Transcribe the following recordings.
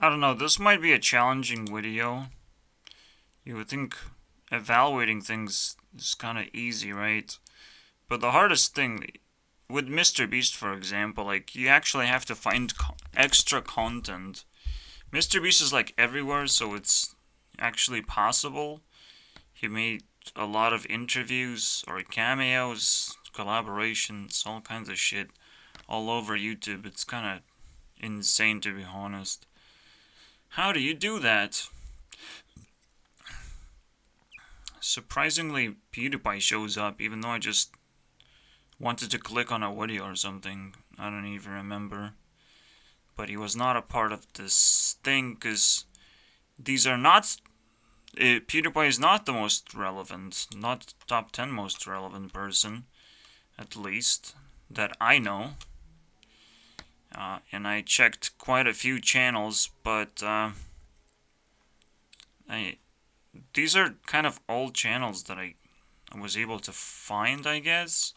I don't know, this might be a challenging video. You would think evaluating things is kind of easy, right? But the hardest thing with Mr. Beast, for example, like, you actually have to find extra content. Mr. Beast is like everywhere, so it's actually possible. He made a lot of interviews or cameos, collaborations, all kinds of shit all over YouTube. It's kind of insane, to be honest. How do you do that? Surprisingly, PewDiePie shows up, even though I just wanted to click on a video or something. I don't even remember. But he was not a part of this thing, because these are not... PewDiePie is not the most relevant, not top 10 most relevant person, at least, that I know. And I checked quite a few channels, but these are kind of old channels that I was able to find, I guess.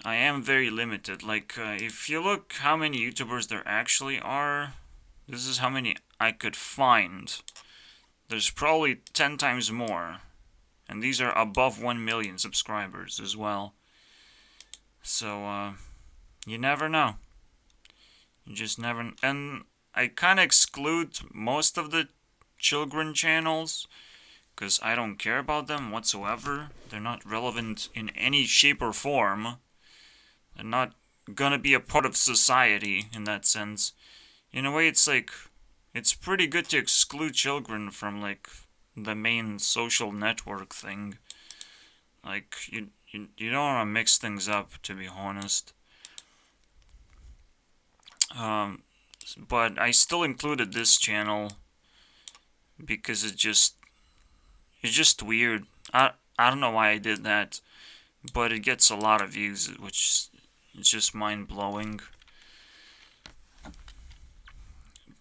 I am very limited. Like, if you look how many YouTubers there actually are, this is how many I could find. There's probably 10 times more. And these are above 1 million subscribers as well. So, you never know. You just never... And I kind of exclude most of the children channels, because I don't care about them whatsoever. They're not relevant in any shape or form. They're not gonna be a part of society in that sense. In a way, it's like, it's pretty good to exclude children from, like, the main social network thing. Like, you don't want to mix things up, to be honest. But I still included this channel because it's just weird. I don't know why I did that, but it gets a lot of views, which is just mind-blowing.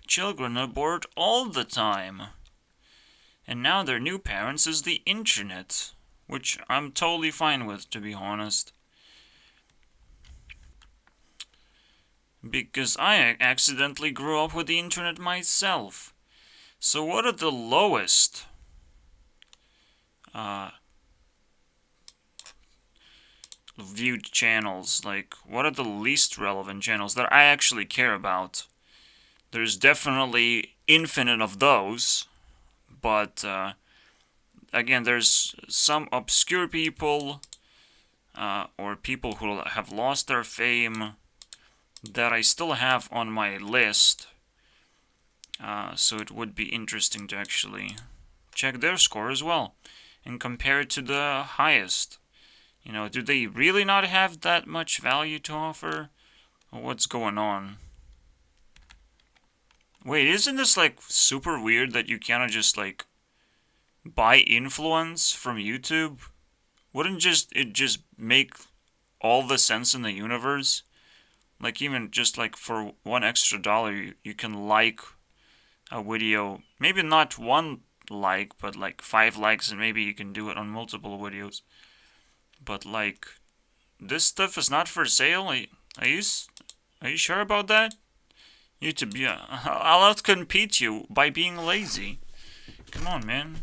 Children are bored all the time, and now their new parents is the internet, which I'm totally fine with, to be honest. Because I accidentally grew up with the internet myself. So what are the lowest viewed channels? Like, what are the least relevant channels that I actually care about? There's definitely infinite of those, but again, there's some obscure people or people who have lost their fame that I still have on my list. So it would be interesting to actually check their score as well and compare it to the highest. You know, do they really not have that much value to offer? Or what's going on? Wait, isn't this like super weird that you cannot just like buy influence from YouTube? Wouldn't it just make all the sense in the universe? Like, even just like for $1 extra, you can like a video. Maybe not one like, but like 5 likes, and maybe you can do it on multiple videos. But like, this stuff is not for sale. Are you sure about that? YouTube, yeah, I'll outcompete you by being lazy. Come on, man,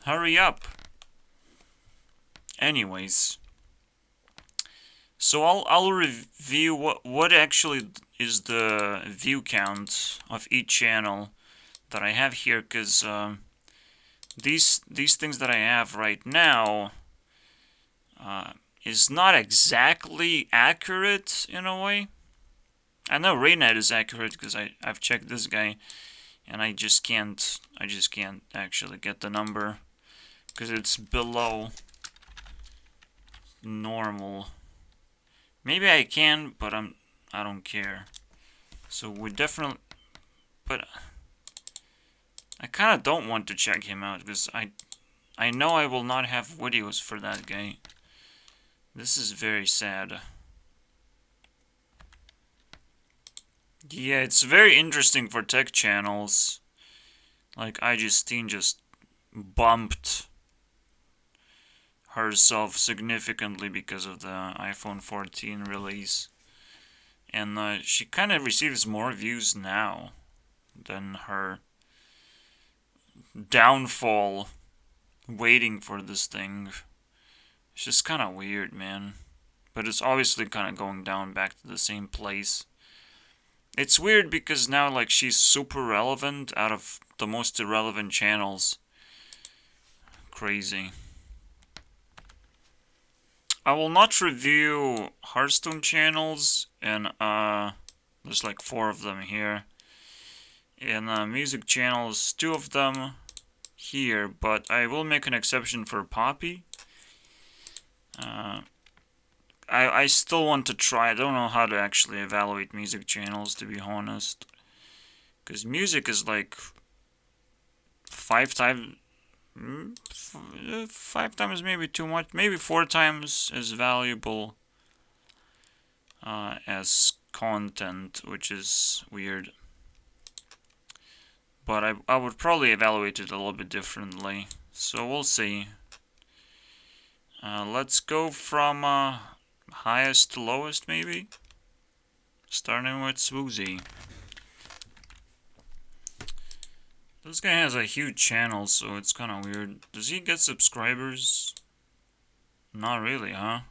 hurry up. Anyways, so I'll review what actually is the view count of each channel that I have here, because these things that I have right now is not exactly accurate in a way. I know Raynet is accurate because I've checked this guy, and I just can't actually get the number because it's below normal. Maybe I can, but I don't care. So we definitely, but I kind of don't want to check him out because I know I will not have videos for that guy. This is very sad. Yeah, it's very interesting for tech channels. Like, iJustine just bumped herself significantly because of the iPhone 14 release. And she kind of receives more views now. than her downfall waiting for this thing. It's just kind of weird, man. But it's obviously kind of going down back to the same place. It's weird because now, like, she's super relevant out of the most irrelevant channels. Crazy. I will not review Hearthstone channels, and there's like 4 of them here. And music channels, 2 of them here, but I will make an exception for Poppy. I still want to try. I don't know how to actually evaluate music channels, to be honest. Because music is like 5 times... 5 times maybe too much. Maybe 4 times as valuable as content, which is weird. But I would probably evaluate it a little bit differently. So we'll see. Let's go from highest to lowest, maybe. Starting with Swoozy. This guy has a huge channel, so it's kind of weird. Does he get subscribers? Not really, huh?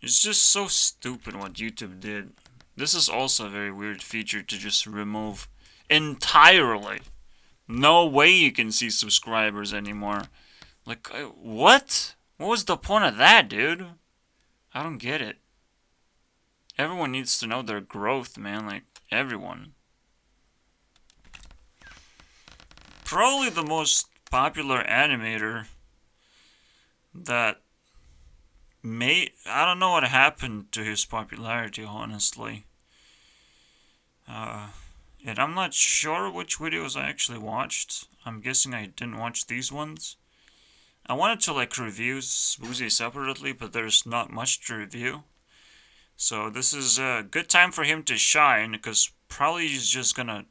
It's just so stupid what YouTube did. This is also a very weird feature to just remove entirely. No way you can see subscribers anymore. Like, what? What was the point of that, dude? I don't get it. Everyone needs to know their growth, man. Like, everyone. Probably the most popular animator that I don't know what happened to his popularity, honestly. And I'm not sure which videos I actually watched. I'm guessing I didn't watch these ones. I wanted to like review Swoozy separately, but there's not much to review. So this is a good time for him to shine, because probably he's just gonna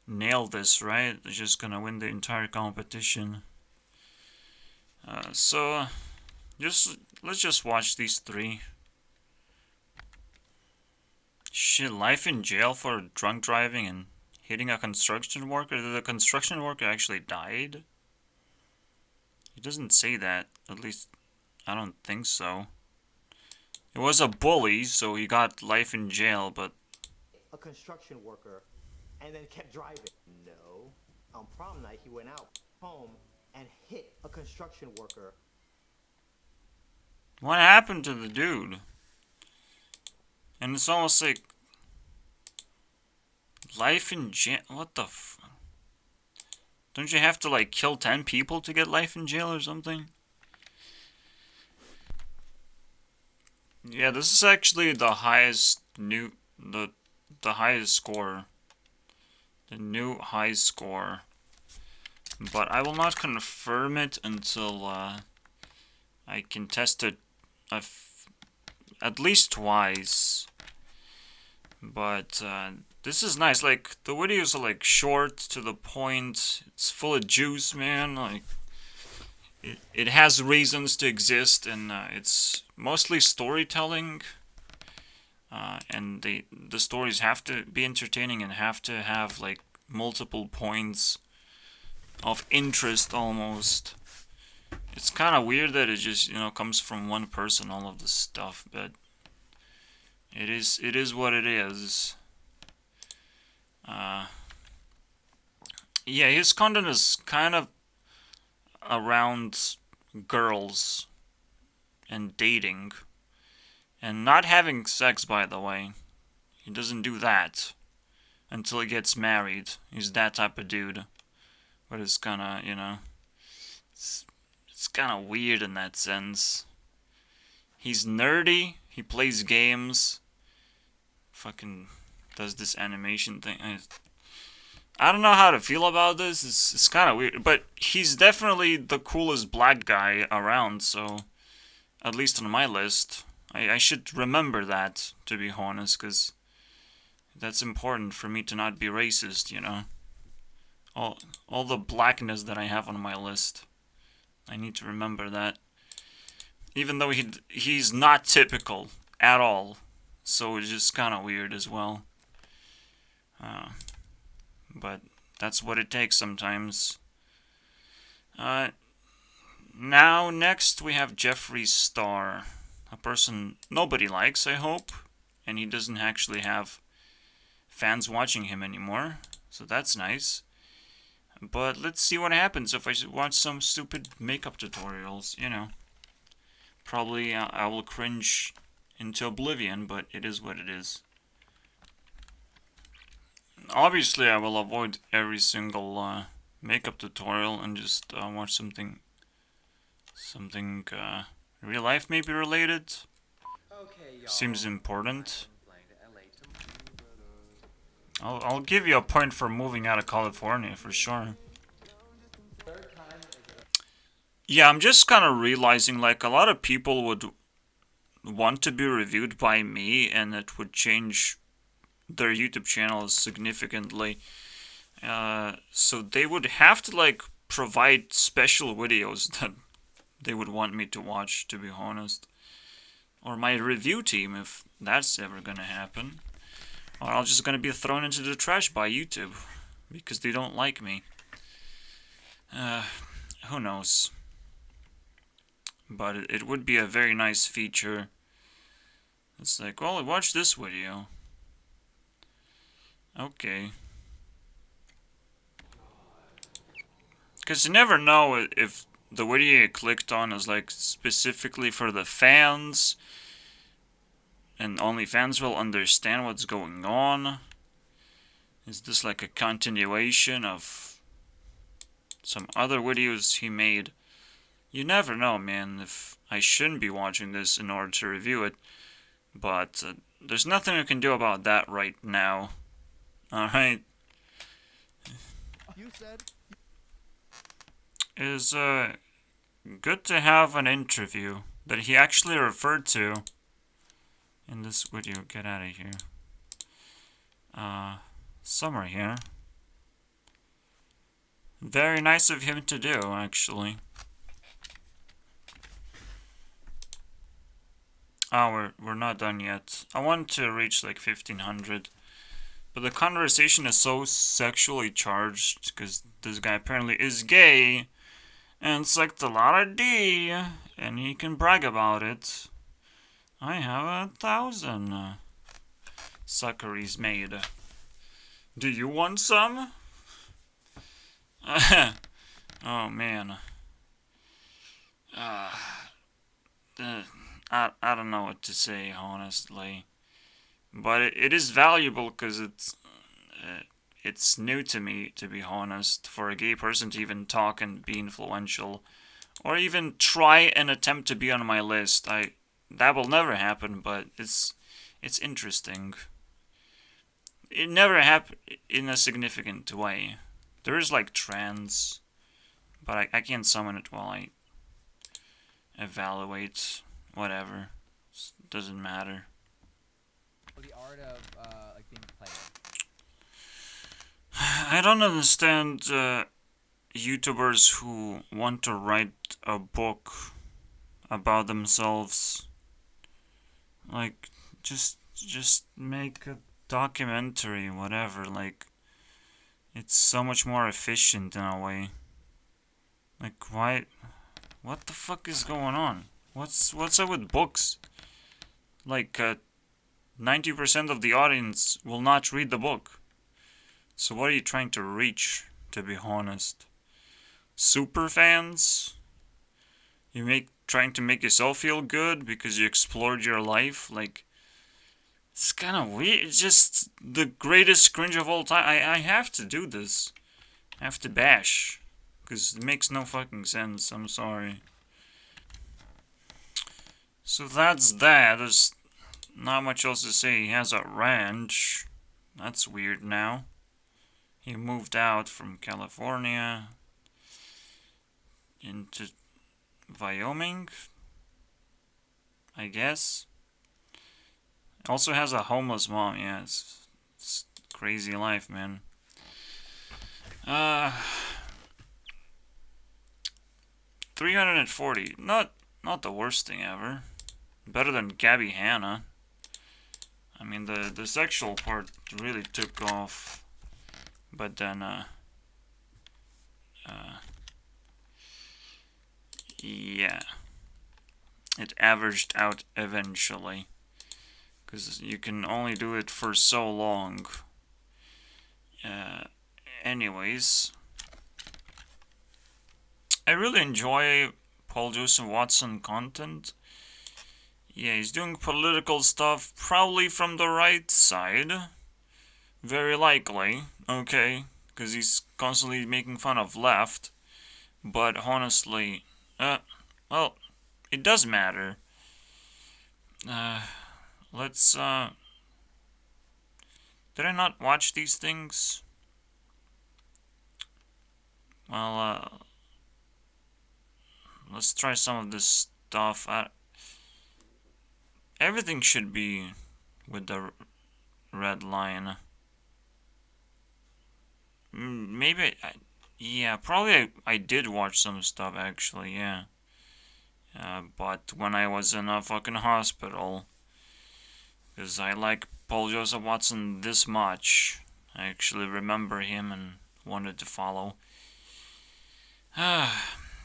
nail this, right? He's just gonna win the entire competition. Let's just watch these 3. Shit, life in jail for drunk driving and hitting a construction worker? Did the construction worker actually died? He doesn't say that. At least, I don't think so. It was a bully, so he got life in jail, but... A construction worker, and then kept driving. No. On prom night, he went out home and hit a construction worker. What happened to the dude? And it's almost like... life in jail? What the f... Don't you have to, like, kill 10 people to get life in jail or something? Yeah, this is actually the highest the highest score. The new high score. But I will not confirm it until I can test it at least twice. But this is nice. Like, the videos are like short, to the point. It's full of juice, man. Like, it has reasons to exist, and it's mostly storytelling. And the stories have to be entertaining and have to have like multiple points of interest almost. It's kind of weird that it just, comes from one person, all of this stuff, but it is what it is. Yeah, his content is kind of around girls and dating. And not having sex, by the way. He doesn't do that until he gets married. He's that type of dude. But it's kinda, it's kinda weird in that sense. He's nerdy. He plays games. Fucking does this animation thing. I don't know how to feel about this. It's kind of weird. But he's definitely the coolest black guy around, so... At least on my list. I should remember that, to be honest, because... That's important for me to not be racist, All the blackness that I have on my list. I need to remember that. Even though he's not typical at all. So it's just kind of weird as well. But that's what it takes sometimes. Now, next we have Jeffree Star. A person nobody likes, I hope. And he doesn't actually have fans watching him anymore. So that's nice. But let's see what happens if I watch some stupid makeup tutorials, you know. Probably I will cringe into oblivion, but it is what it is. Obviously, I will avoid every single makeup tutorial and just watch something real life maybe related. Seems important. I'll give you a point for moving out of California for sure. Yeah, I'm just kind of realizing like a lot of people would want to be reviewed by me and it would change their YouTube channels significantly. So they would have to like provide special videos that they would want me to watch, to be honest. Or my review team, if that's ever gonna happen. Or I'm just gonna be thrown into the trash by YouTube because they don't like me. Who knows? But it would be a very nice feature. It's like, well, watch this video. Okay. Because you never know if the video you clicked on is like specifically for the fans. And only fans will understand what's going on. Is this like a continuation of some other videos he made? You never know, man, if I shouldn't be watching this in order to review it. But there's nothing I can do about that right now. Alright. You said Is good to have an interview that he actually referred to in this video. Get out of here. Summer here. Very nice of him to do, actually. Oh, we're not done yet. I want to reach like 1500. But the conversation is so sexually charged because this guy apparently is gay. And it's like the lot of D. And he can brag about it. I have 1,000 suckeries made. Do you want some? Oh man. I don't know what to say, honestly. But it is valuable because it's new to me, to be honest, for a gay person to even talk and be influential, or even try and attempt to be on my list. That will never happen, but it's interesting. It never happened in a significant way. There is like trans, but I can't summon it while I evaluate. Whatever, doesn't matter. The art of like being a player. I don't understand YouTubers who want to write a book about themselves. Like, just make a documentary, whatever. Like, it's so much more efficient in a way. Like, why? What the fuck is going on? What's up with books? Like, 90% of the audience will not read the book. So what are you trying to reach, to be honest? Super fans? Trying to make yourself feel good because you explored your life? Like, it's kind of weird. It's just the greatest cringe of all time. I have to do this. I have to bash. Because it makes no fucking sense. I'm sorry. So that's that. There's not much else to say. He has a ranch. That's weird now. He moved out from California into Wyoming, I guess. Also has a homeless mom. Yeah, it's crazy life, man. 340. Not the worst thing ever. Better than Gabby Hanna. I mean, the sexual part really took off, but then, yeah, it averaged out eventually, because you can only do it for so long. Anyways, I really enjoy Paul Joseph Watson content. Yeah, he's doing political stuff, probably from the right side. Very likely, okay, because he's constantly making fun of left. But honestly, well, it does matter. Let's, did I not watch these things? Well, let's try some of this stuff. Everything should be with the red line. Maybe, yeah, probably I did watch some stuff actually, yeah. But when I was in a fucking hospital, because I like Paul Joseph Watson this much, I actually remember him and wanted to follow.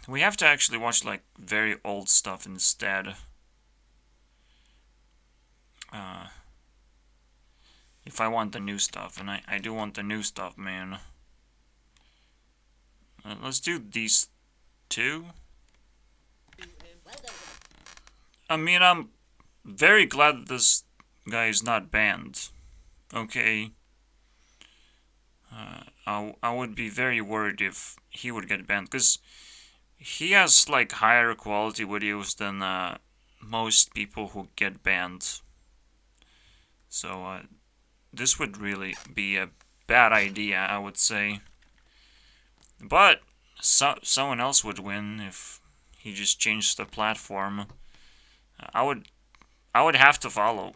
We have to actually watch like very old stuff instead. If I want the new stuff, and I do want the new stuff, man. Let's do these two. I mean, I'm very glad that this guy is not banned. Okay. I would be very worried if he would get banned, because he has like higher quality videos than most people who get banned. So this would really be a bad idea, I would say. But someone else would win if he just changed the platform. I would have to follow,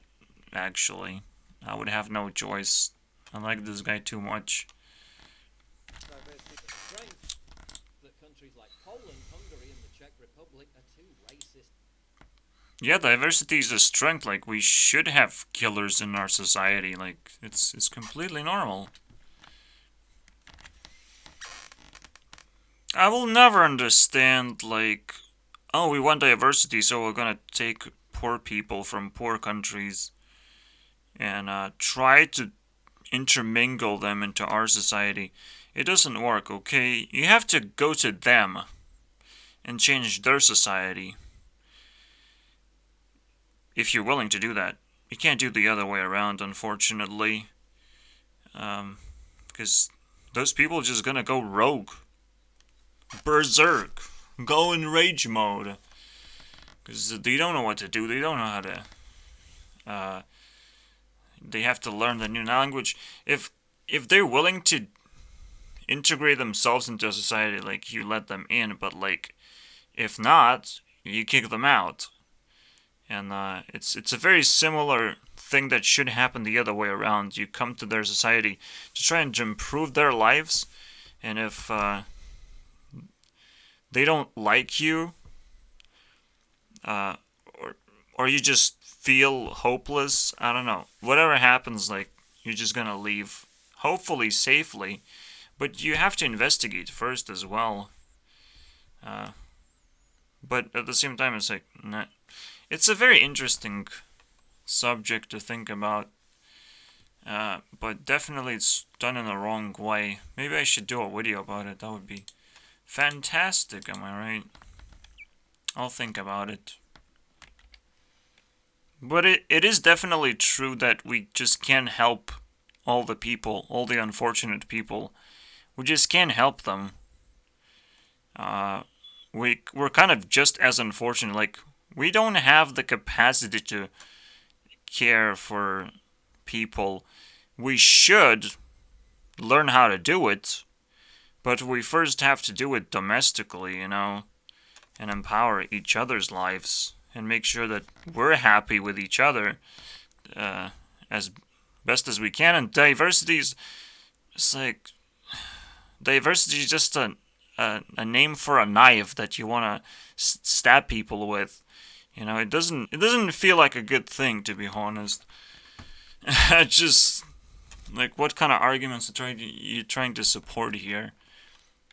actually. I would have no choice. I like this guy too much. Yeah, diversity is a strength. Like, we should have killers in our society. Like, it's completely normal. I will never understand, like, oh, we want diversity, so we're gonna take poor people from poor countries and try to intermingle them into our society. It doesn't work, okay? You have to go to them and change their society. If you're willing to do that. You can't do the other way around, unfortunately. Because those people are just gonna go rogue. Berserk. Go in rage mode. Because they don't know what to do. They don't know how to... they have to learn the new language. If they're willing to integrate themselves into society, like, you let them in. But, like, if not, you kick them out. And it's a very similar thing that should happen the other way around. You come to their society to try and improve their lives, and if they don't like you, or you just feel hopeless, I don't know. Whatever happens, like, you're just gonna leave, hopefully safely, but you have to investigate first as well. But at the same time, it's like, nah. It's a very interesting subject to think about, but definitely it's done in the wrong way. Maybe I should do a video about it. That would be fantastic, am I right? I'll think about it. But it is definitely true that we just can't help all the people, all the unfortunate people. We just can't help them. We're kind of just as unfortunate, like, we don't have the capacity to care for people. We should learn how to do it, but we first have to do it domestically, you know, and empower each other's lives, and make sure that we're happy with each other as best as we can. And diversity is, it's like, diversity is just a name for a knife that you want to stab people with. You know, it doesn't feel like a good thing, to be honest. just like, what kind of arguments you trying to support here?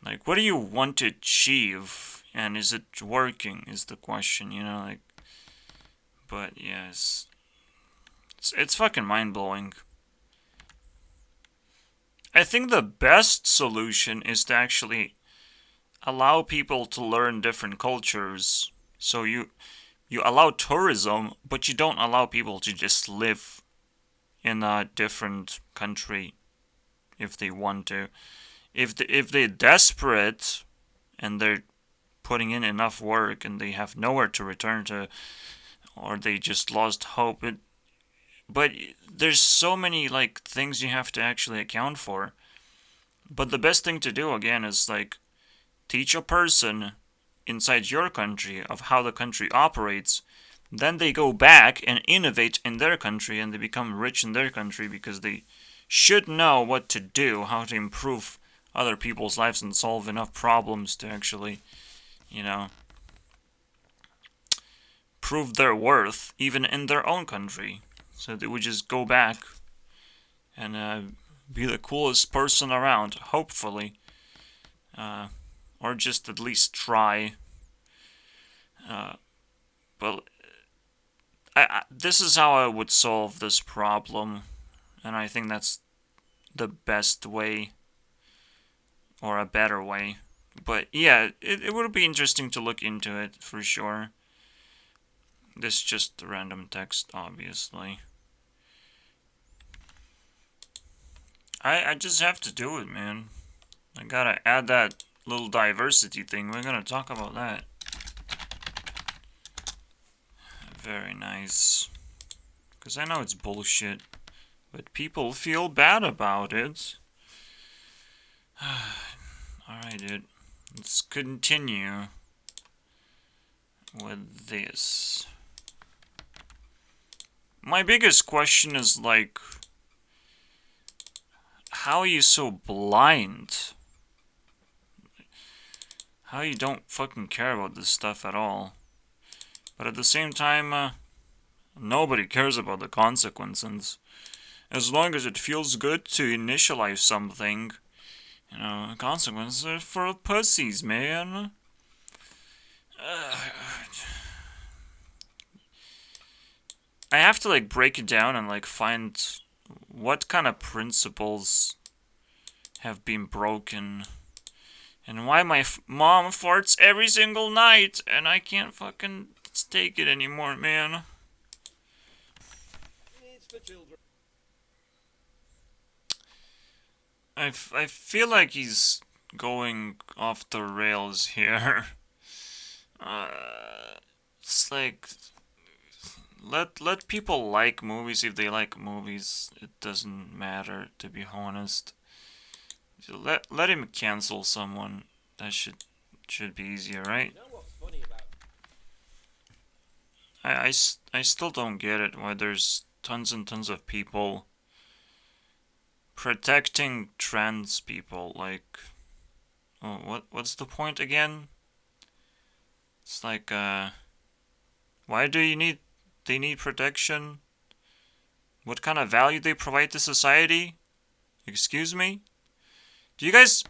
Like, what do you want to achieve, and is it working? Is the question, you know? Like, but yes, it's fucking mind blowing. I think the best solution is to actually allow people to learn different cultures. So you allow tourism, but you don't allow people to just live in a different country if they want to. If they're desperate and they're putting in enough work and they have nowhere to return to, or they just lost hope, but there's so many like things you have to actually account for. But the best thing to do again is like teach a person inside your country of how the country operates. Then they go back and innovate in their country and they become rich in their country because they should know what to do, how to improve other people's lives and solve enough problems to actually, you know, prove their worth even in their own country. So they would just go back and be the coolest person around, hopefully. Or just at least try. But this is how I would solve this problem, and I think that's the best way, or a better way. But yeah, it would be interesting to look into it for sure. This is just random text, obviously. I just have to do it, man. I gotta add that little diversity thing. We're gonna talk about that. Very nice. Because I know it's bullshit, but people feel bad about it. Alright, dude. Let's continue with this. My biggest question is like, how are you so blind? How you don't fucking care about this stuff at all? But at the same time, nobody cares about the consequences. As long as it feels good to initialize something, you know, consequences are for pussies, man. I have to like break it down and like find what kind of principles have been broken and why my mom farts every single night and I can't fucking take it anymore, man. It's for children. I feel like he's going off the rails here. It's like let people like movies if they like movies. It doesn't matter, to be honest. Let him cancel someone. That should be easier, right? You know what's funny about I still don't get it why there's tons and tons of people protecting trans people. Like, oh, what's the point again? It's like, why do they need protection? What kind of value they provide to society? Excuse me? Do you guys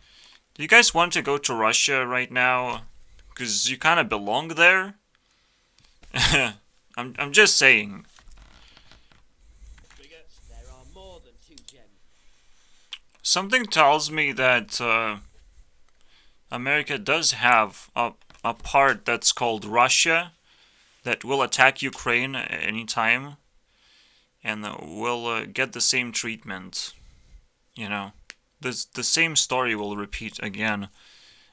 want to go to Russia right now? Because you kind of belong there? I'm just saying. bigots. There are more than 2 gems. Something tells me that America does have a part that's called Russia that will attack Ukraine at any time and will get the same treatment. You know, the same story will repeat again,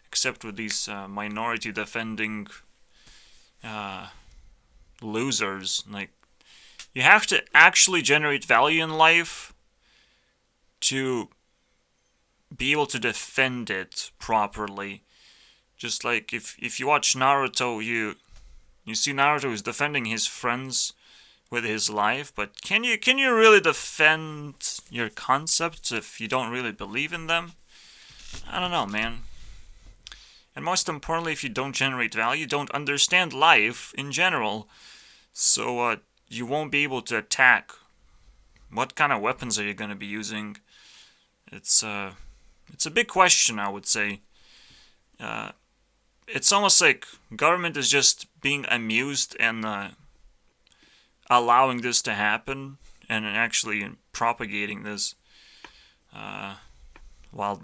except with these minority defending losers. Like, you have to actually generate value in life to be able to defend it properly. Just like if you watch Naruto, you see Naruto is defending his friends with his life, but can you really defend your concepts if you don't really believe in them? I don't know, man. And most importantly, if you don't generate value, don't understand life in general, so you won't be able to attack what kind of weapons are you gonna be using? It's a big question, I would say. It's almost like government is just being amused and allowing this to happen and actually propagating this, while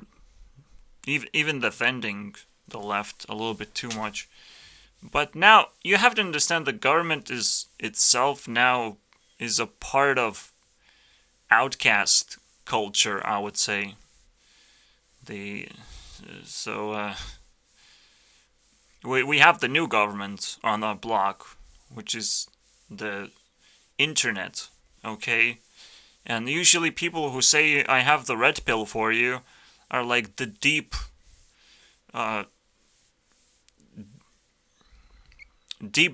even defending the left a little bit too much. But now you have to understand the government is itself now is a part of outcast culture, I would say. So we have the new government on the block, which is the internet, okay? And usually people who say I have the red pill for you are like the deep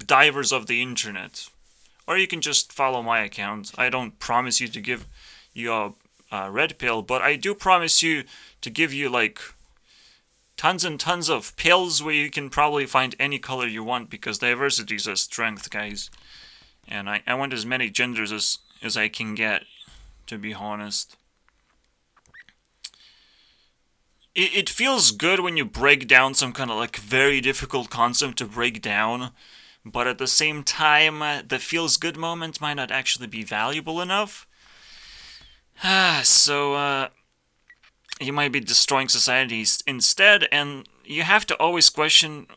divers of the internet. Or you can just follow my account. I don't promise you to give you a red pill, but I do promise you to give you like tons and tons of pills where you can probably find any color you want, because diversity is a strength, guys. And I want as many genders as I can get, to be honest. It feels good when you break down some kind of like very difficult concept to break down, but at the same time, the feels good moment might not actually be valuable enough. So you might be destroying societies instead, and you have to always question: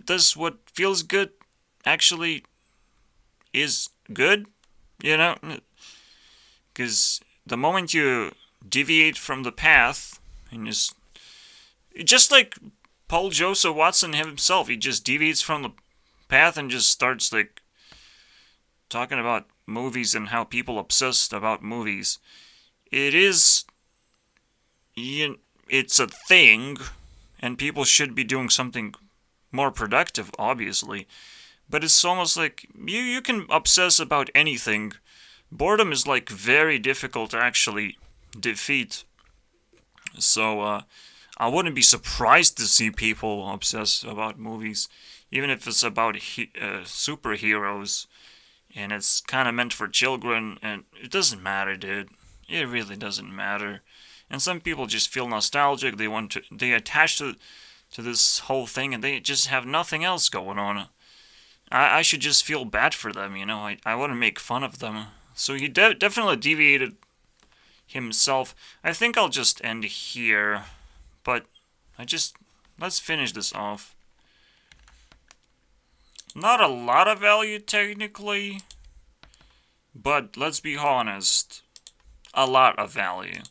does what feels good actually is good? You know, because the moment you deviate from the path, and just like Paul Joseph Watson himself, he just deviates from the path and just starts like talking about movies and how people obsessed about movies. It's a thing, and people should be doing something more productive, obviously. But it's almost like you can obsess about anything. Boredom is like very difficult to actually defeat. So I wouldn't be surprised to see people obsess about movies, even if it's about superheroes, and it's kind of meant for children, and it doesn't matter, dude. It really doesn't matter. And some people just feel nostalgic. They attach to this whole thing, and they just have nothing else going on. I should just feel bad for them, you know. I wouldn't make fun of them. So he definitely deviated himself. I think I'll just end here, but let's finish this off. Not a lot of value technically, but let's be honest, a lot of value.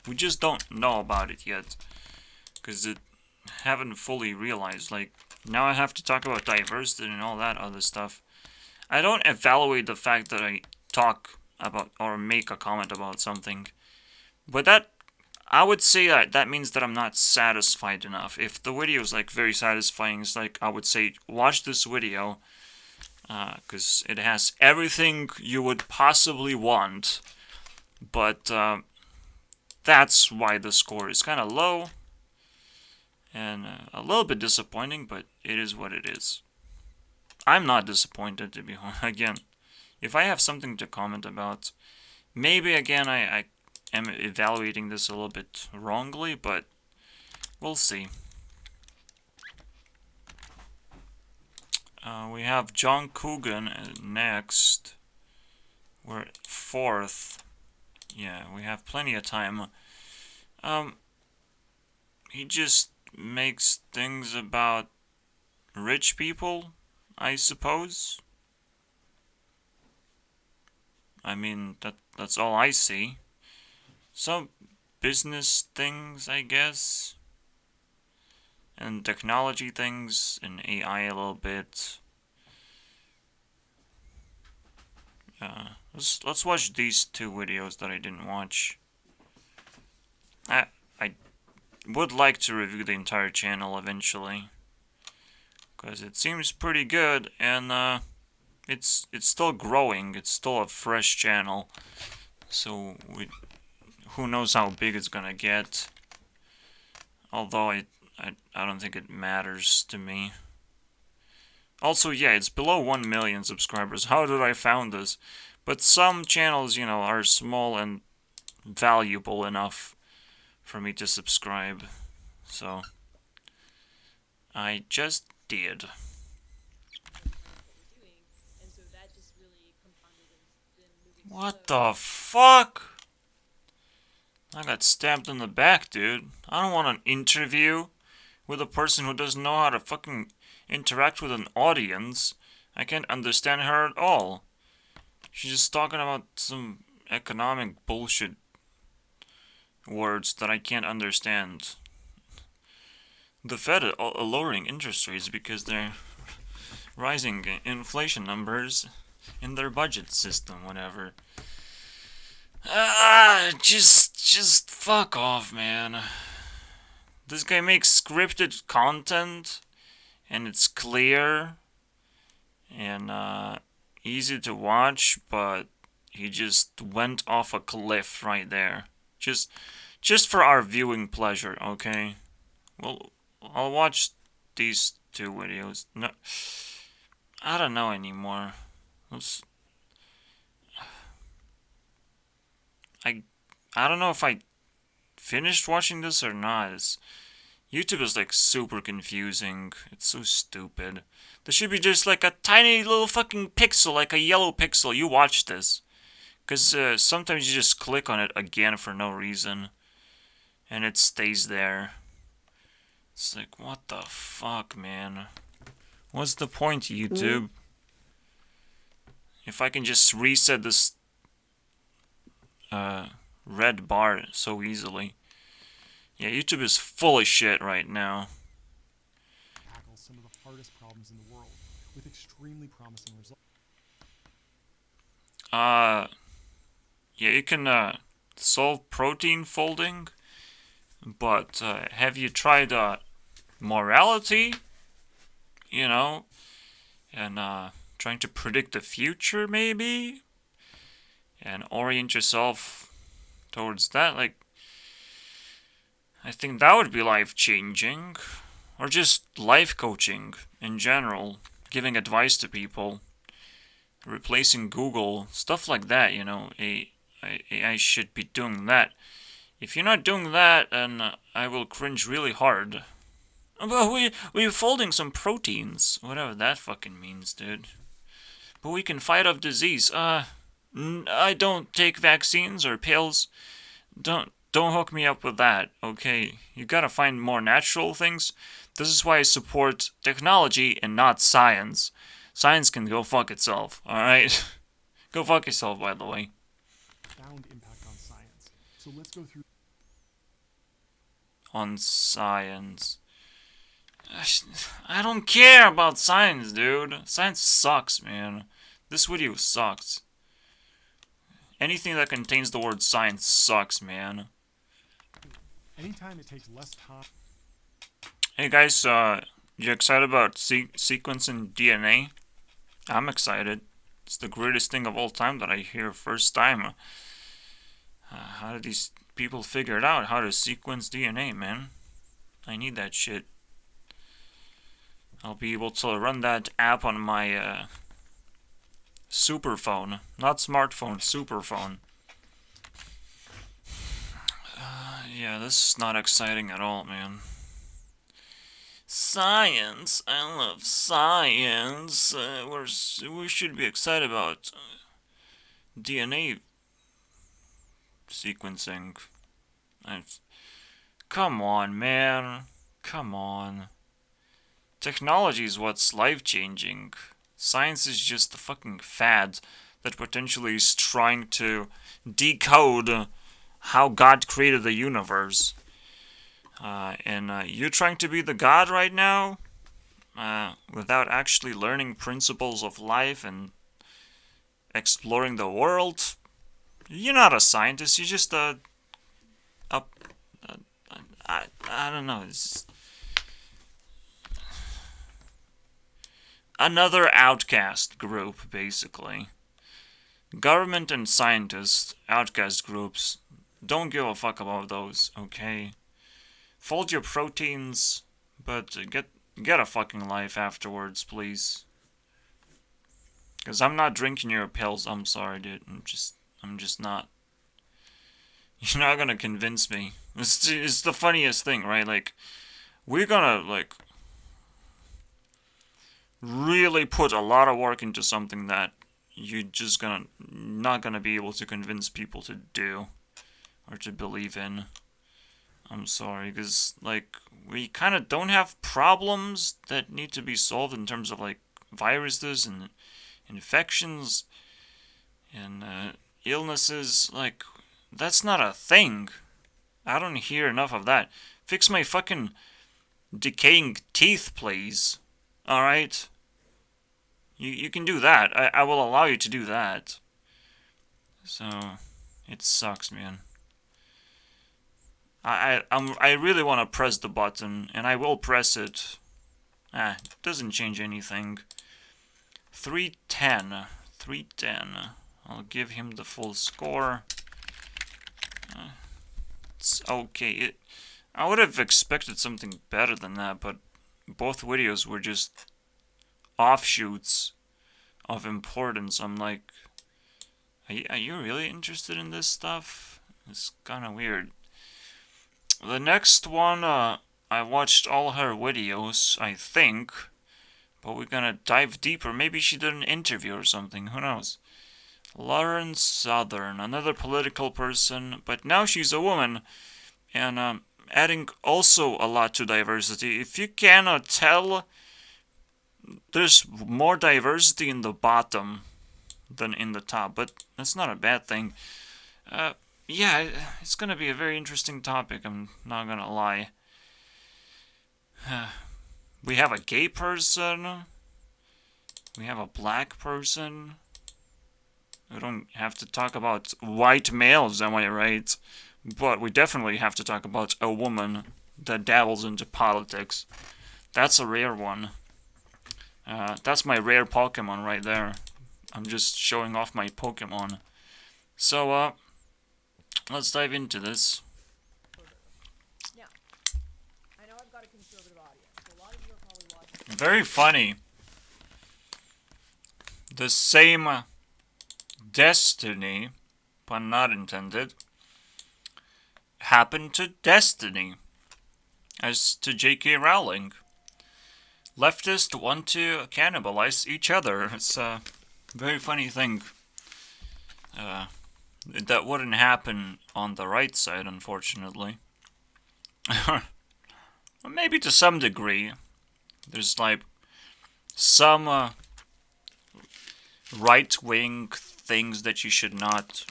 We just don't know about it yet, because it haven't fully realized. Like, now I have to talk about diversity and all that other stuff. I don't evaluate the fact that I talk about or make a comment about something, but that, I would say that means that I'm not satisfied enough. If the video is like very satisfying, it's like I would say watch this video, because it has everything you would possibly want. But that's why the score is kind of low and a little bit disappointing, but it is what it is. I'm not disappointed, to be honest. Again, if I have something to comment about, maybe again I am evaluating this a little bit wrongly, but we'll see. We have John Coogan next. We're at 4th. Yeah, we have plenty of time. He just makes things about rich people, I suppose. I mean, that's all I see. Some business things, I guess. And technology things, and AI a little bit. Let's watch these 2 videos that I didn't watch. I would like to review the entire channel eventually, because it seems pretty good, and it's still growing. It's still a fresh channel, so who knows how big it's gonna get. Although I don't think it matters to me. Also, yeah, it's below 1 million subscribers. How did I found this? But some channels, you know, are small and valuable enough for me to subscribe. So I just did. What the fuck? I got stabbed in the back, dude. I don't want an interview with a person who doesn't know how to fucking interact with an audience. I can't understand her at all. She's just talking about some economic bullshit words that I can't understand. The Fed are lowering interest rates because they're rising inflation numbers in their budget system, whatever. Just fuck off, man. This guy makes scripted content, and it's clear, and easy to watch, but he just went off a cliff right there. Just for our viewing pleasure, okay? Well, I'll watch these two videos. No, I don't know anymore. I don't know if I finished watching this or not. YouTube is like super confusing. It's so stupid. There should be just like a tiny little fucking pixel, like a yellow pixel. You watch this. Because sometimes you just click on it again for no reason. And it stays there. It's like, what the fuck, man? What's the point, YouTube? If I can just reset this red bar so easily. Yeah, YouTube is full of shit right now. Tackle some of the hardest problems in the world with extremely promising results. Yeah, you can solve protein folding, but have you tried morality? You know, and trying to predict the future, maybe, and orient yourself towards that. Like, I think that would be life-changing, or just life coaching in general, giving advice to people, replacing Google, stuff like that. You know, AI should be doing that. If you're not doing that, then I will cringe really hard. But we're folding some proteins, whatever that fucking means, dude. But we can fight off disease. I don't take vaccines or pills. Don't hook me up with that, okay? You gotta find more natural things. This is why I support technology and not science. Science can go fuck itself, alright? Go fuck yourself, by the way. Profound impact on science. So let's go through. On science. I don't care about science, dude. Science sucks, man. This video sucks. Anything that contains the word science sucks, man. Anytime it takes less time. Hey guys, you excited about sequencing DNA? I'm excited. It's the greatest thing of all time that I hear first time. How did these people figure it out? How to sequence DNA, man? I need that shit. I'll be able to run that app on my super phone. Not smartphone, super phone. Yeah, this is not exciting at all, man. Science. I love science. We should be excited about DNA sequencing. Come on, man. Come on. Technology is what's life-changing. Science is just a fucking fad that potentially is trying to decode how God created the universe. And you're trying to be the God right now, without actually learning principles of life and exploring the world. You're not a scientist. You're just I don't know. It's another outcast group, basically. Government and scientists, outcast groups, don't give a fuck about those, okay? Fold your proteins, but get a fucking life afterwards, please. Because I'm not drinking your pills. I'm sorry, dude. I'm just not. You're not gonna convince me. It's the funniest thing, right? Like, we're gonna, like, really put a lot of work into something that you're just not gonna be able to convince people to do or to believe in. I'm sorry, because, like, we kind of don't have problems that need to be solved in terms of, like, viruses and infections and illnesses. Like, that's not a thing. I don't hear enough of that. Fix my fucking decaying teeth, please. Alright? You can do that. I will allow you to do that. So, it sucks, man. I really want to press the button, and I will press it. It doesn't change anything. 310. 310. I'll give him the full score. It's okay. I would have expected something better than that, but both videos were just offshoots of importance. I'm like, are you really interested in this stuff? It's kind of weird. The next one, I watched all her videos, I think, but we're gonna dive deeper. Maybe she did an interview or something, who knows. Lauren Southern, another political person, but now she's a woman, and adding also a lot to diversity. If you cannot tell, there's more diversity in the bottom than in the top, but that's not a bad thing. Yeah, it's gonna be a very interesting topic, I'm not gonna lie. We have a gay person. We have a black person. We don't have to talk about white males, am I right? But we definitely have to talk about a woman that dabbles into politics. That's a rare one. That's my rare Pokemon right there. I'm just showing off my Pokemon. So, let's dive into this. Now, I know I've got a conservative audience, so a lot of you are probably watching. Very funny. The same destiny, pun not intended, happened to Destiny as to J.K. Rowling. Leftists want to cannibalize each other. It's a very funny thing. That wouldn't happen on the right side, unfortunately. Maybe to some degree. There's like some right-wing things that you should not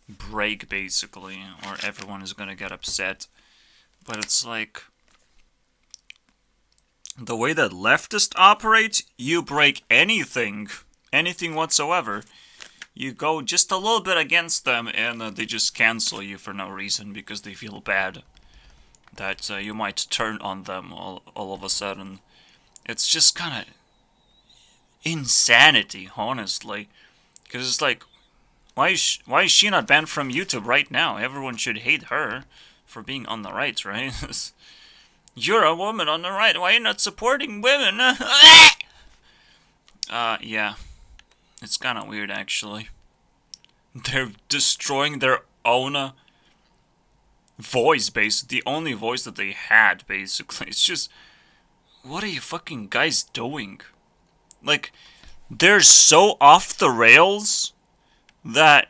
break, basically, or everyone is gonna get upset. But it's like, the way that leftists operate, you break anything whatsoever. You go just a little bit against them, and they just cancel you for no reason because they feel bad that you might turn on them all of a sudden. It's just kind of insanity, honestly. Because it's like, why is she not banned from YouTube right now? Everyone should hate her for being on the right, right? You're a woman on the right. Why are you not supporting women? Yeah. It's kind of weird, actually. They're destroying their own voice, basically. The only voice that they had, basically. It's just, what are you fucking guys doing? Like, they're so off the rails that,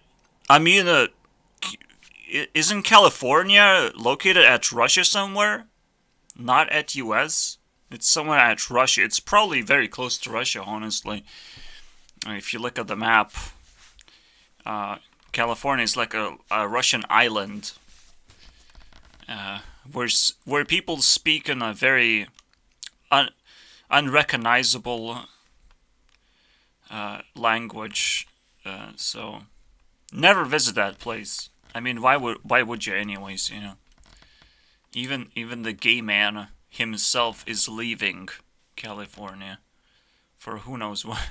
I mean, isn't California located at Russia somewhere? Not at US? It's somewhere at Russia. It's probably very close to Russia, honestly. If you look at the map, California is like a Russian island, where people speak in a very unrecognizable language. So never visit that place. I mean, why would you, anyways? You know, even the gay man himself is leaving California for who knows what.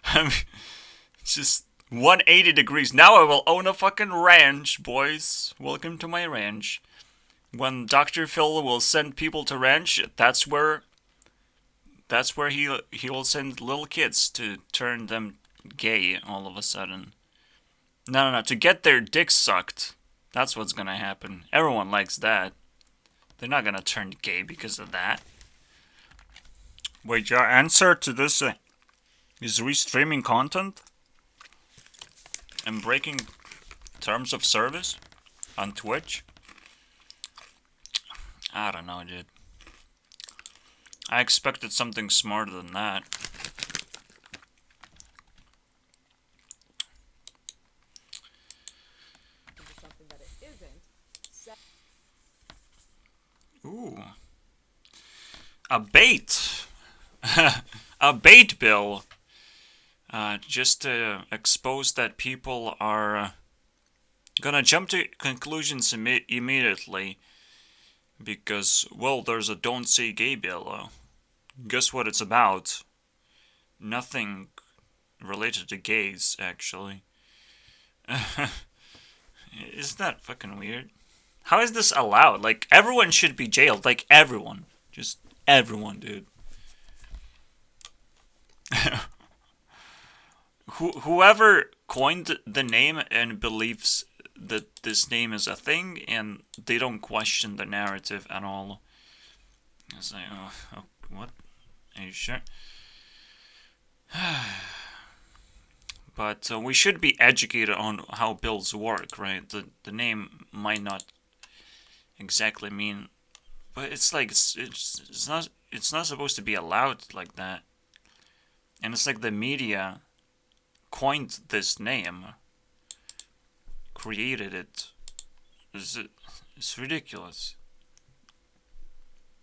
I mean, just 180 degrees. Now I will own a fucking ranch, boys. Welcome to my ranch. When Dr. Phil will send people to ranch, that's where that's where he will send little kids to turn them gay all of a sudden. No, to get their dicks sucked. That's what's gonna happen. Everyone likes that. They're not gonna turn gay because of that. Wait, your answer to this is restreaming content and breaking terms of service on Twitch? I don't know, dude. I expected something smarter than that. Into something that it isn't. Ooh. A bait! A bait bill! Just to expose that people are gonna jump to conclusions immediately because, well, there's a don't say gay bill. Guess what it's about? Nothing related to gays, actually. Isn't that fucking weird? How is this allowed? Like, everyone should be jailed. Like, everyone. Just everyone, dude. Whoever coined the name and believes that this name is a thing and they don't question the narrative at all. It's like, oh what? Are you sure? But we should be educated on how bills work, right? The name might not exactly mean, but it's like it's not supposed to be allowed like that. And it's like the media coined this name, created it. It's ridiculous.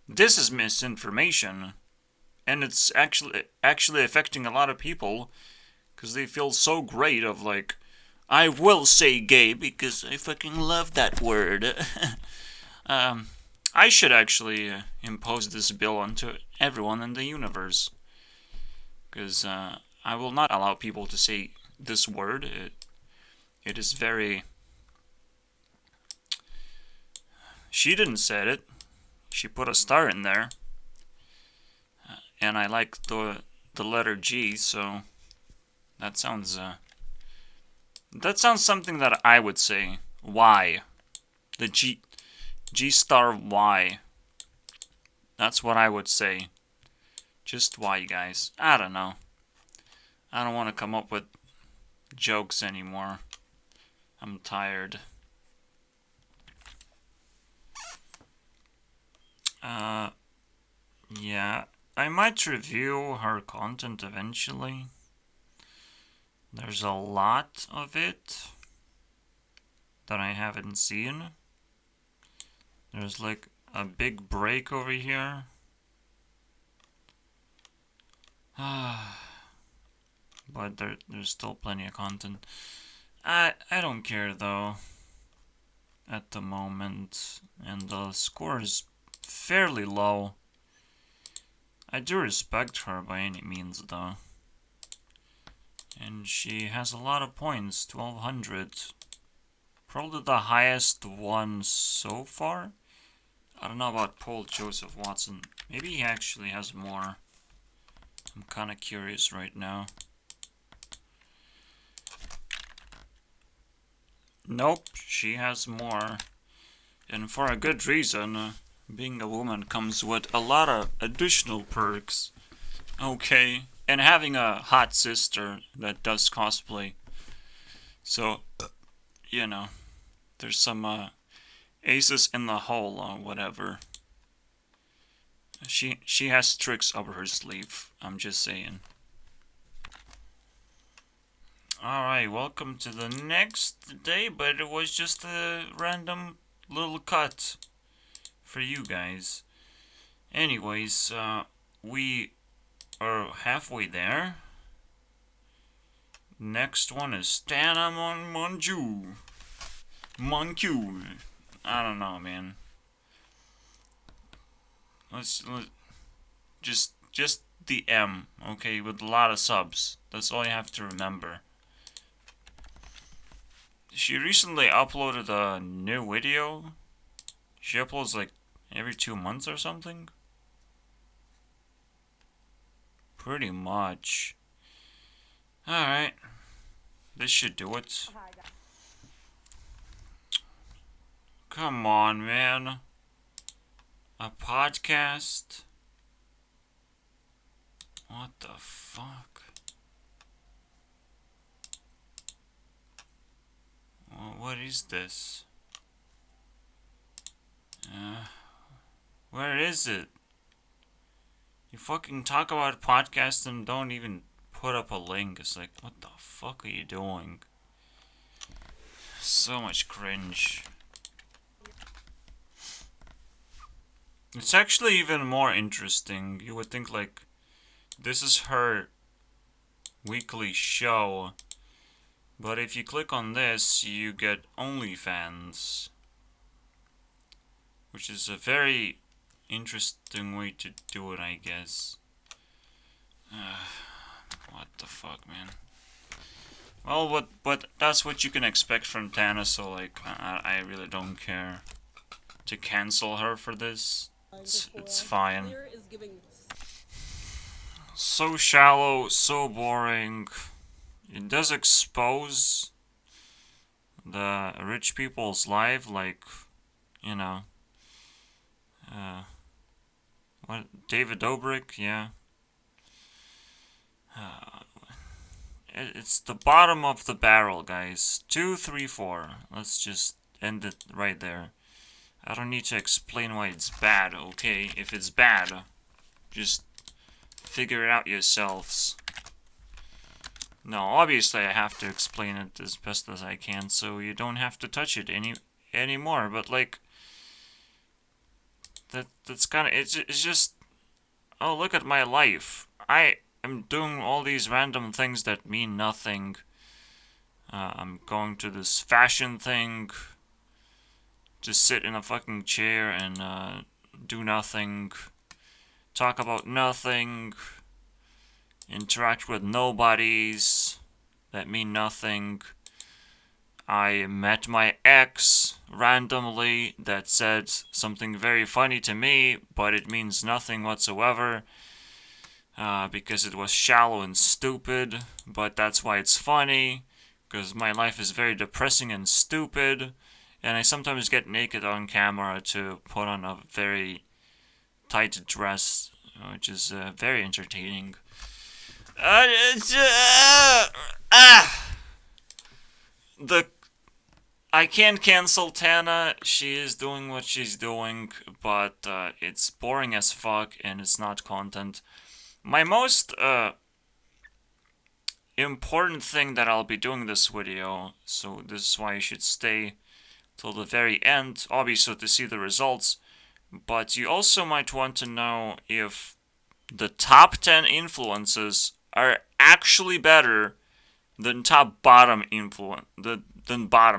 This is misinformation, and it's actually affecting a lot of people because they feel so great of like, I will say gay because I fucking love that word. I should actually impose this bill onto everyone in the universe because I will not allow people to say this word. It is very... She didn't say it. She put a star in there. And I like the letter G, so that sounds something that I would say. Y. The G star Y. That's what I would say. Just Y, guys. I don't know. I don't want to come up with jokes anymore. I'm tired. Yeah, I might review her content eventually. There's a lot of it that I haven't seen. There's like a big break over here. But there's still plenty of content. I don't care though at the moment, and the score is fairly low. I do respect her by any means though. And she has a lot of points, 1200. Probably the highest one so far. I don't know about Paul Joseph Watson. Maybe he actually has more. I'm kinda curious right now. Nope, she has more. And for a good reason. Being a woman comes with a lot of additional perks. Okay. And having a hot sister that does cosplay. So, you know, there's some aces in the hole or whatever. She has tricks up her sleeve. I'm just saying. Alright, welcome to the next day, but it was just a random little cut for you guys. Anyways, we are halfway there. Next one is Stana Monju. I don't know, man. Let's just the M, okay, with a lot of subs. That's all you have to remember. She recently uploaded a new video. She uploads like every 2 months or something. Pretty much. Alright. This should do it. Hi, guys. Come on, man. A podcast? What the fuck? Well, what is this? Where is it? You fucking talk about podcasts and don't even put up a link. It's like, what the fuck are you doing? So much cringe. It's actually even more interesting. You would think, like, this is her weekly show. But if you click on this, you get OnlyFans. Which is a very interesting way to do it, I guess. What the fuck, man? Well, but that's what you can expect from Tana, so, like, I really don't care. To cancel her for this, it's fine. Clear is giving So shallow, so boring. It does expose the rich people's life, like, you know, what, David Dobrik, yeah. It's the bottom of the barrel, guys. 2, 3, 4. Let's just end it right there. I don't need to explain why it's bad, okay? If it's bad, just figure it out yourselves. No, obviously I have to explain it as best as I can, so you don't have to touch it anymore. But like, that's kind of it's just. Oh, look at my life. I am doing all these random things that mean nothing. I'm going to this fashion thing. Just sit in a fucking chair and do nothing. Talk about nothing. Interact with nobodies that mean nothing. I met my ex randomly that said something very funny to me, but it means nothing whatsoever. Because it was shallow and stupid, but that's why it's funny. Because my life is very depressing and stupid. And I sometimes get naked on camera to put on a very tight dress, which is very entertaining. I can't cancel Tana. She is doing what she's doing, but it's boring as fuck and it's not content. My most important thing that I'll be doing this video, so this is why you should stay till the very end, obviously to see the results, but you also might want to know if the top 10 influences are actually better than bottom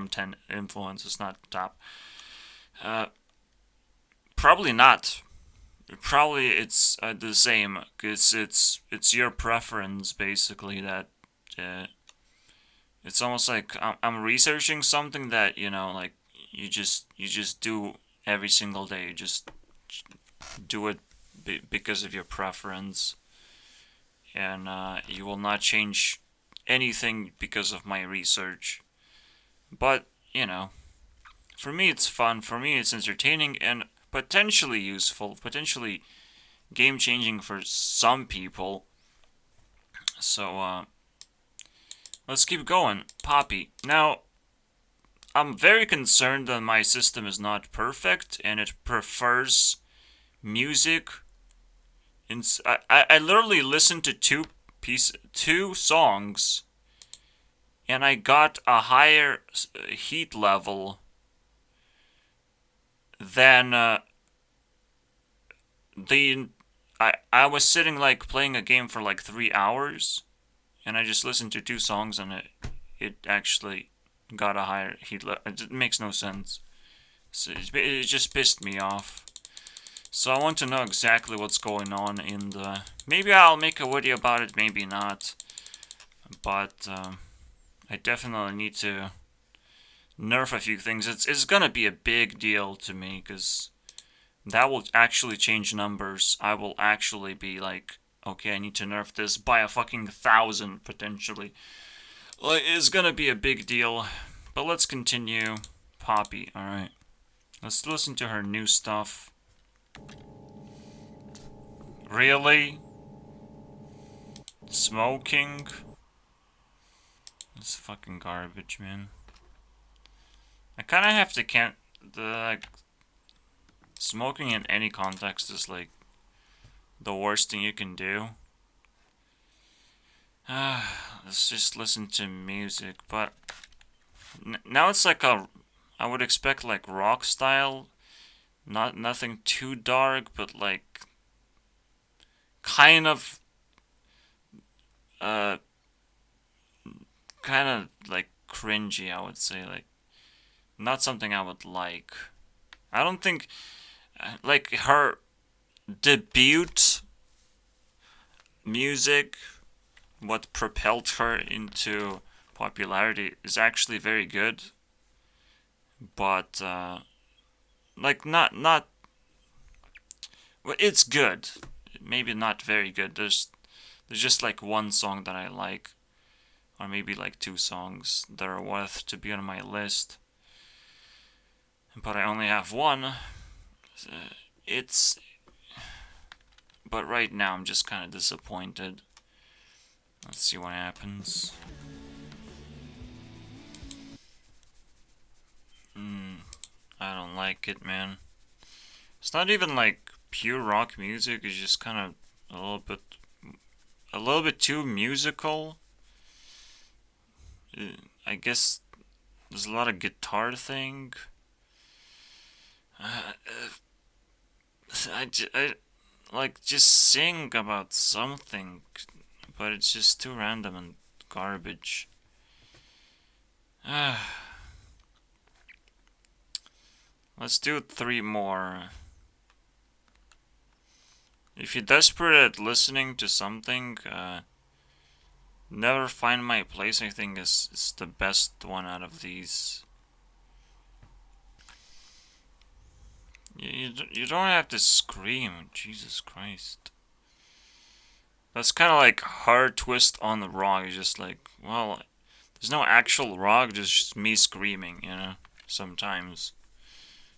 10 influences, not top. Probably not. Probably it's the same. It's your preference basically that. It's almost like I'm researching something that, you know, like you just do every single day. You just do it because of your preference, and you will not change anything because of my research. But, you know, for me it's fun, for me it's entertaining, and potentially useful, potentially game-changing for some people. So, let's keep going. Poppy. Now, I'm very concerned that my system is not perfect, and it prefers music. I literally listened to two songs, and I got a higher heat level than I was sitting like playing a game for like 3 hours, and I just listened to 2 songs, and it actually got a higher heat level. It makes no sense. So it just pissed me off. So I want to know exactly what's going on in the... Maybe I'll make a video about it, maybe not. But I definitely need to nerf a few things. It's gonna be a big deal to me, because that will actually change numbers. I will actually be like, okay, I need to nerf this by a fucking 1,000 potentially. Like, it's gonna be a big deal. But let's continue. Poppy, alright. Let's listen to her new stuff. Really? Smoking? It's fucking garbage, man. I kind of have to like, smoking in any context is like the worst thing you can do. Let's just listen to music, but now it's like I would expect like rock style, nothing too dark, but like kind of like cringy, I would say, like not something I would like. I don't think like her debut music, what propelled her into popularity, is actually very good, but like not well, it's good, maybe not very good. There's just like one song that I like, or maybe like two songs that are worth to be on my list, but I only have one. But right now I'm just kind of disappointed. Let's see what happens. I don't like it, man. It's not even like pure rock music. It's just kind of a little bit too musical. I guess there's a lot of guitar thing. I like just sing about something, but it's just too random and garbage. Let's do 3 more. If you're desperate at listening to something, Never Find My Place, I think, is the best one out of these. You don't have to scream, Jesus Christ. That's kind of like hard twist on the rock. It's just like, well, there's no actual rock, just me screaming, you know, sometimes.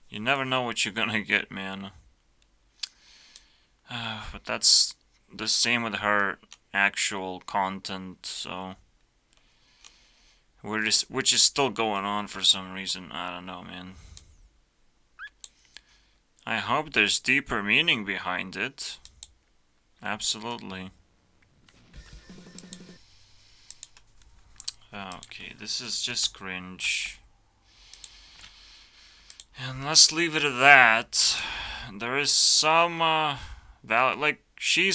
You never know what you're gonna get, man. But that's the same with her actual content, so... which is still going on for some reason, I don't know, man. I hope there's deeper meaning behind it. Absolutely. Okay, this is just cringe. And let's leave it at that. There is some, like, she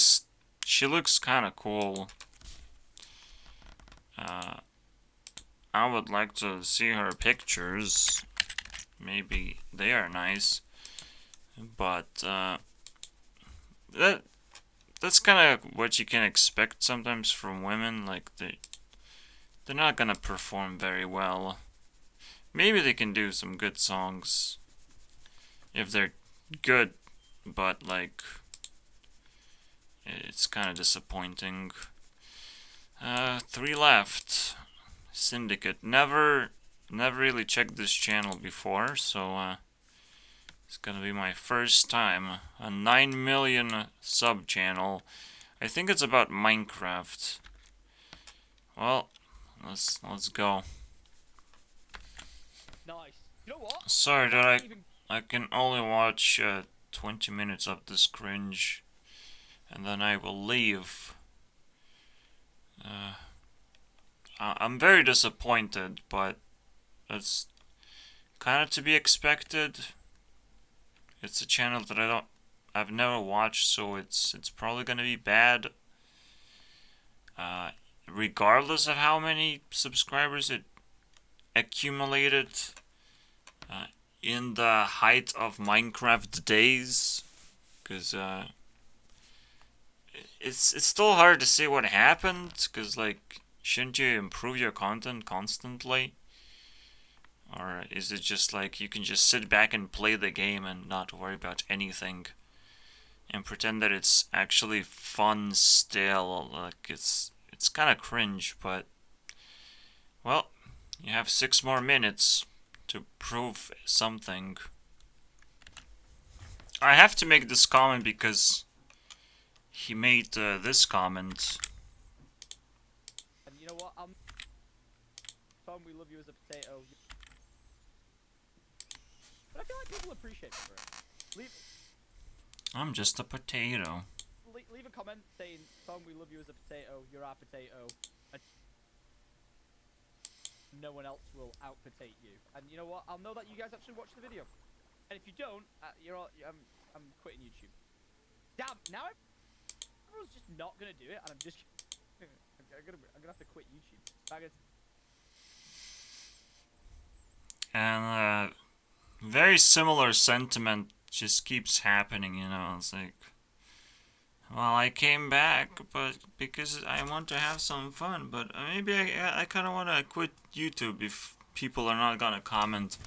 looks kind of cool. I would like to see her pictures. Maybe they are nice. But, that's kind of what you can expect sometimes from women. Like, they're not gonna perform very well. Maybe they can do some good songs if they're good, but like it's kind of disappointing. 3 left. Syndicate. Never really checked this channel before, so it's gonna be my first time. A 9 million sub channel. I think it's about Minecraft. Well, let's go. Nice. You know what? Sorry that I can only watch 20 minutes of this cringe, and then I will leave. I'm very disappointed, but that's kind of to be expected. It's a channel that I've never watched, so it's probably gonna be bad. Regardless of how many subscribers it accumulated in the height of Minecraft days, because it's still hard to say what happened, because like, shouldn't you improve your content constantly? Or is it just like you can just sit back and play the game and not worry about anything? and pretend that it's actually fun still. Like it's kind of cringe, but well, you have 6 more minutes to prove something. I have to make this comment because he made this comment. And you know what? Tom, we love you as a potato. But I feel like people appreciate me for it. I'm just a potato. Leave a comment saying, Tom, we love you as a potato. You're our potato. And no one else will out-potate you. And you know what? I'll know that you guys actually watched the video. And if you don't, I'm quitting YouTube. Damn! Now everyone's just not gonna do it, and I'm just I'm gonna have to quit YouTube. And very similar sentiment just keeps happening, you know. It's like, well, I came back, but because I want to have some fun. But maybe I kind of want to quit YouTube if people are not gonna comment.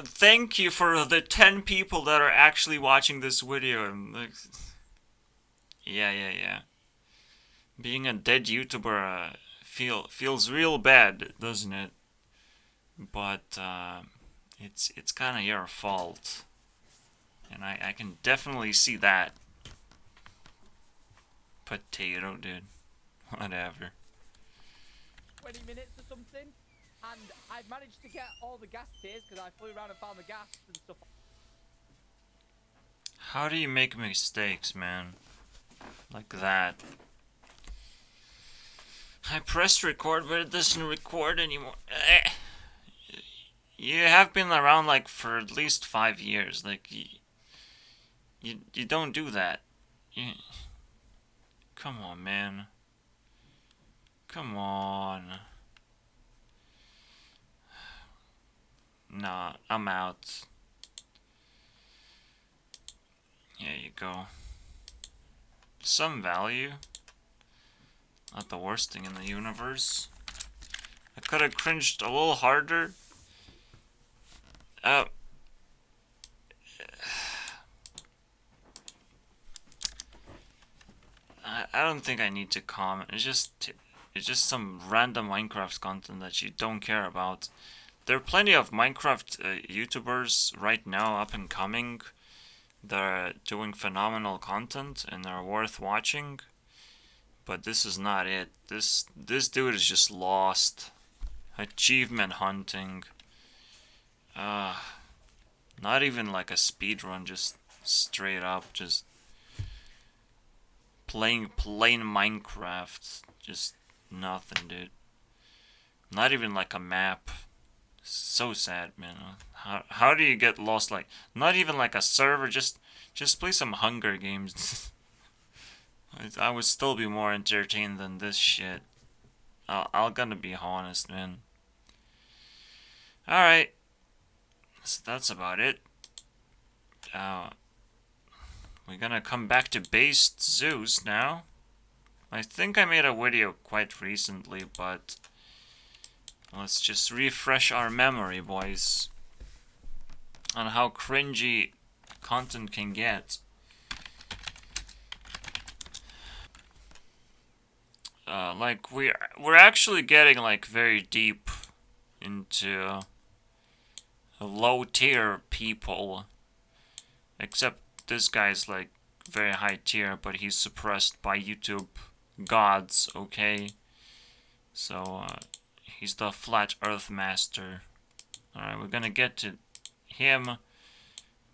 Thank you for the 10 people that are actually watching this video. And like, yeah. Being a dead YouTuber feels real bad, doesn't it? But it's kind of your fault, and I can definitely see that. Potato, dude. Whatever. 20 minutes or something, and I've managed to get all the gas tiers because I flew around and found the gas and stuff. How do you make mistakes, man? Like that. I pressed record, but it doesn't record anymore. You have been around like for at least 5 years. Like you don't do that. Come on, man. Come on. Nah, I'm out. There you go. Some value. Not the worst thing in the universe. I could have cringed a little harder. I don't think I need to comment. It's just some random Minecraft content that you don't care about. There are plenty of Minecraft YouTubers right now up and coming. They're doing phenomenal content and they're worth watching. But this is not it. This dude is just lost. Achievement hunting. Not even like a speedrun, just straight up, just playing plain Minecraft. Just nothing, dude. Not even like a map. So sad, man. How do you get lost? Like, not even like a server, just play some Hunger Games. I would still be more entertained than this shit. I'm gonna be honest, man. Alright. So that's about it. We're gonna come back to Based Zeus now. I think I made a video quite recently, but let's just refresh our memory, boys, on how cringy content can get. Like we're actually getting like very deep into low tier people, except this guy's like very high tier, but he's suppressed by YouTube gods. Okay, so he's the flat earth master. Alright, we're gonna get to him,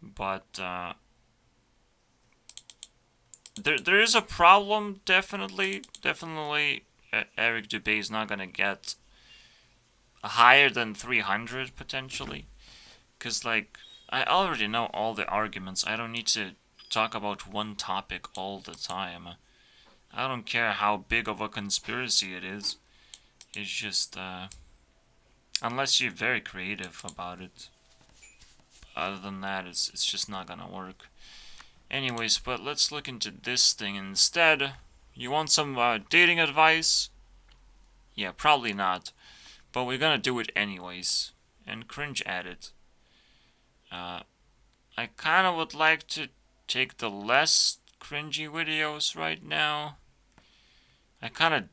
but there is a problem, definitely. Eric Dubé is not gonna get higher than 300 potentially, because like I already know all the arguments. I don't need to talk about one topic all the time. I don't care how big of a conspiracy it is. It's just unless you're very creative about it. Other than that, it's just not gonna work. Anyways, but let's look into this thing instead. You want some dating advice? Yeah, probably not. But we're gonna do it anyways. And cringe at it. I kinda would like to take the less cringy videos right now. I kind of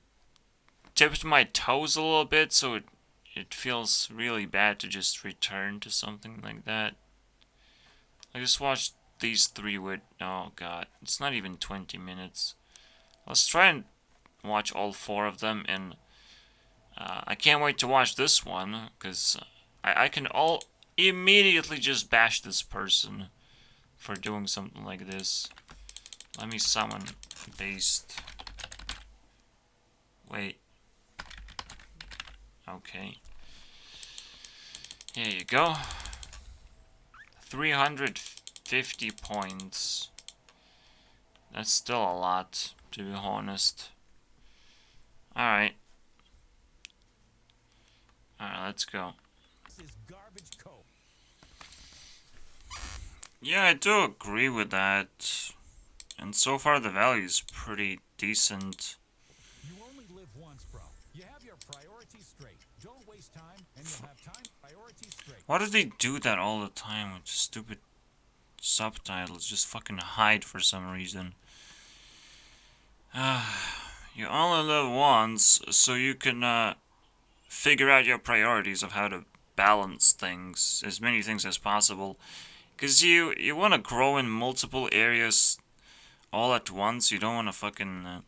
tipped my toes a little bit, so it feels really bad to just return to something like that. I just watched these 3 with... Oh god, it's not even 20 minutes. Let's try and watch all 4 of them, and I can't wait to watch this one, because I can immediately just bash this person for doing something like this. Let me summon based. Wait. Okay. Here you go. 350 points. That's still a lot, to be honest. Alright. Alright, let's go. This is garbage coke. Yeah, I do agree with that. And so far the value is pretty decent. You only live once, bro. You have your priorities straight. Don't waste time, and you'll have time priorities straight. Why do they do that all the time with stupid subtitles? Just fucking hide for some reason. You only live once, so you can figure out your priorities of how to balance things, as many things as possible. Because you want to grow in multiple areas all at once. You don't want to fucking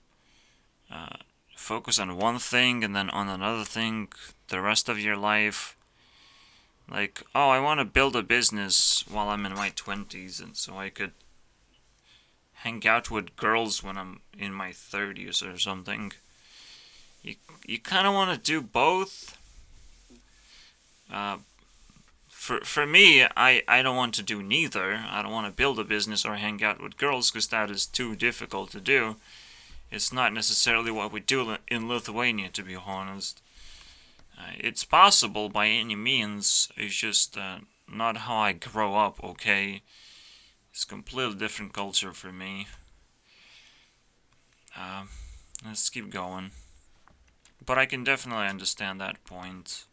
focus on one thing and then on another thing the rest of your life. Like, oh, I want to build a business while I'm in my 20s, and so I could hang out with girls when I'm in my 30s or something. You kind of want to do both. For me, I don't want to do neither. I don't want to build a business or hang out with girls, because that is too difficult to do. It's not necessarily what we do in Lithuania, to be honest. It's possible by any means. It's just not how I grow up, okay? It's a completely different culture for me. Let's keep going. But I can definitely understand that point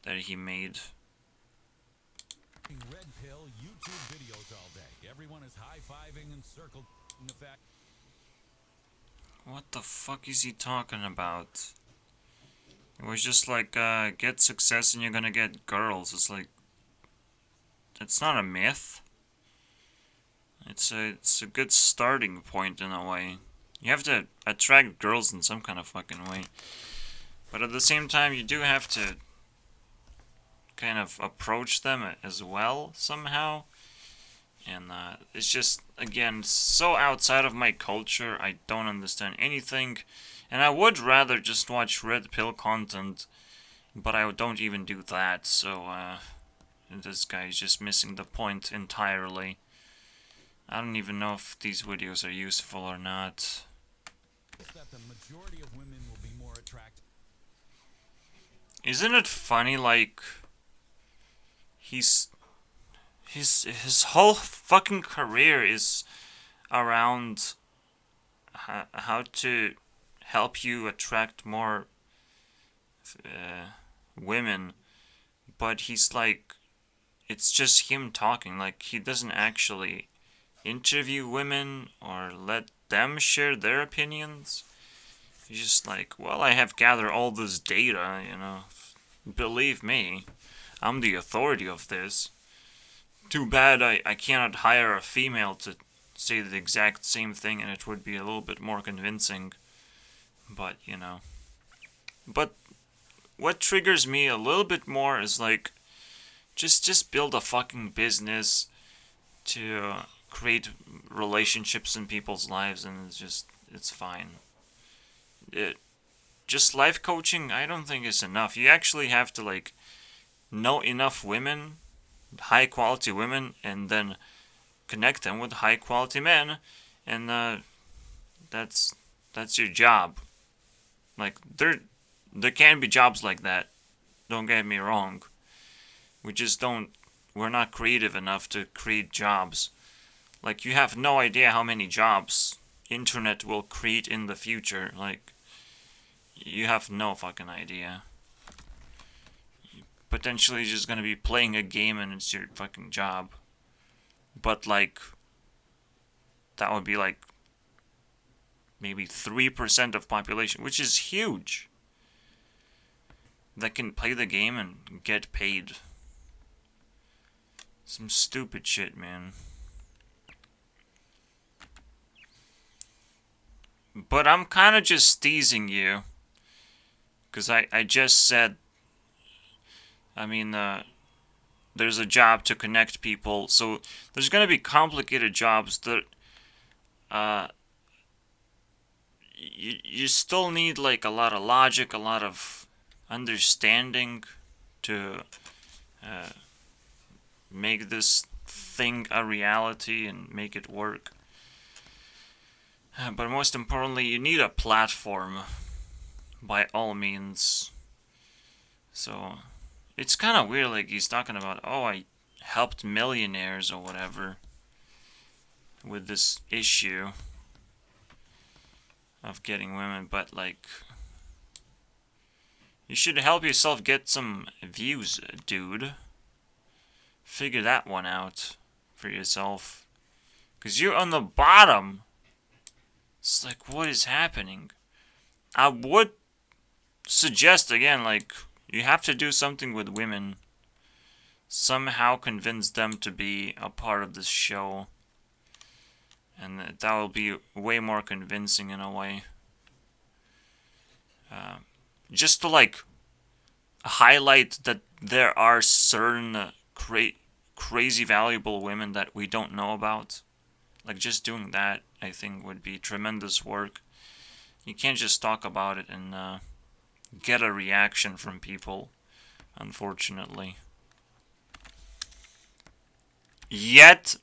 that he made. Red pill YouTube videos all day. Everyone is high-fiving and circle the fact. What the fuck is he talking about? It was just like, get success and you're gonna get girls. It's like, it's not a myth. It's a good starting point in a way. You have to attract girls in some kind of fucking way. But at the same time, you do have to kind of approach them as well somehow. And it's just, again, so outside of my culture, I don't understand anything. And I would rather just watch red pill content, but I don't even do that, so this guy is just missing the point entirely. I don't even know if these videos are useful or not. That the majority of women will be more attractive. Isn't it funny, like, his whole fucking career is around how to help you attract more women, but he's like, it's just him talking. Like, he doesn't actually interview women or let them share their opinions. He's just like, well, I have gathered all this data, you know, believe me, I'm the authority of this. Too bad I cannot hire a female to say the exact same thing, and it would be a little bit more convincing. But, you know. But what triggers me a little bit more is like, just build a fucking business to create relationships in people's lives, and it's fine. Just life coaching, I don't think is enough. You actually have to, like, know enough women, high quality women, and then connect them with high quality men, and that's your job. Like, there can be jobs like that, don't get me wrong. We're not creative enough to create jobs. Like, you have no idea how many jobs internet will create in the future. Like, you have no fucking idea. You're potentially just gonna be playing a game and it's your fucking job. But, like, that would be like maybe 3% of population, which is huge, that can play the game and get paid. Some stupid shit, man. But I'm kind of just teasing you, because I just said, I mean, there's a job to connect people, so there's going to be complicated jobs that you still need like a lot of logic, a lot of understanding to make this thing a reality and make it work. But most importantly, you need a platform, by all means. So, it's kind of weird, like, he's talking about, oh, I helped millionaires or whatever with this issue of getting women, but, like, you should help yourself get some views, dude. Figure that one out for yourself. Because you're on the bottom. It's like, what is happening? I would suggest, again, like, you have to do something with women. Somehow convince them to be a part of this show. And that will be way more convincing in a way. Just to, like, highlight that there are certain crazy valuable women that we don't know about. Like, just doing that, I think, would be tremendous work. You can't just talk about it and get a reaction from people, unfortunately. Yet,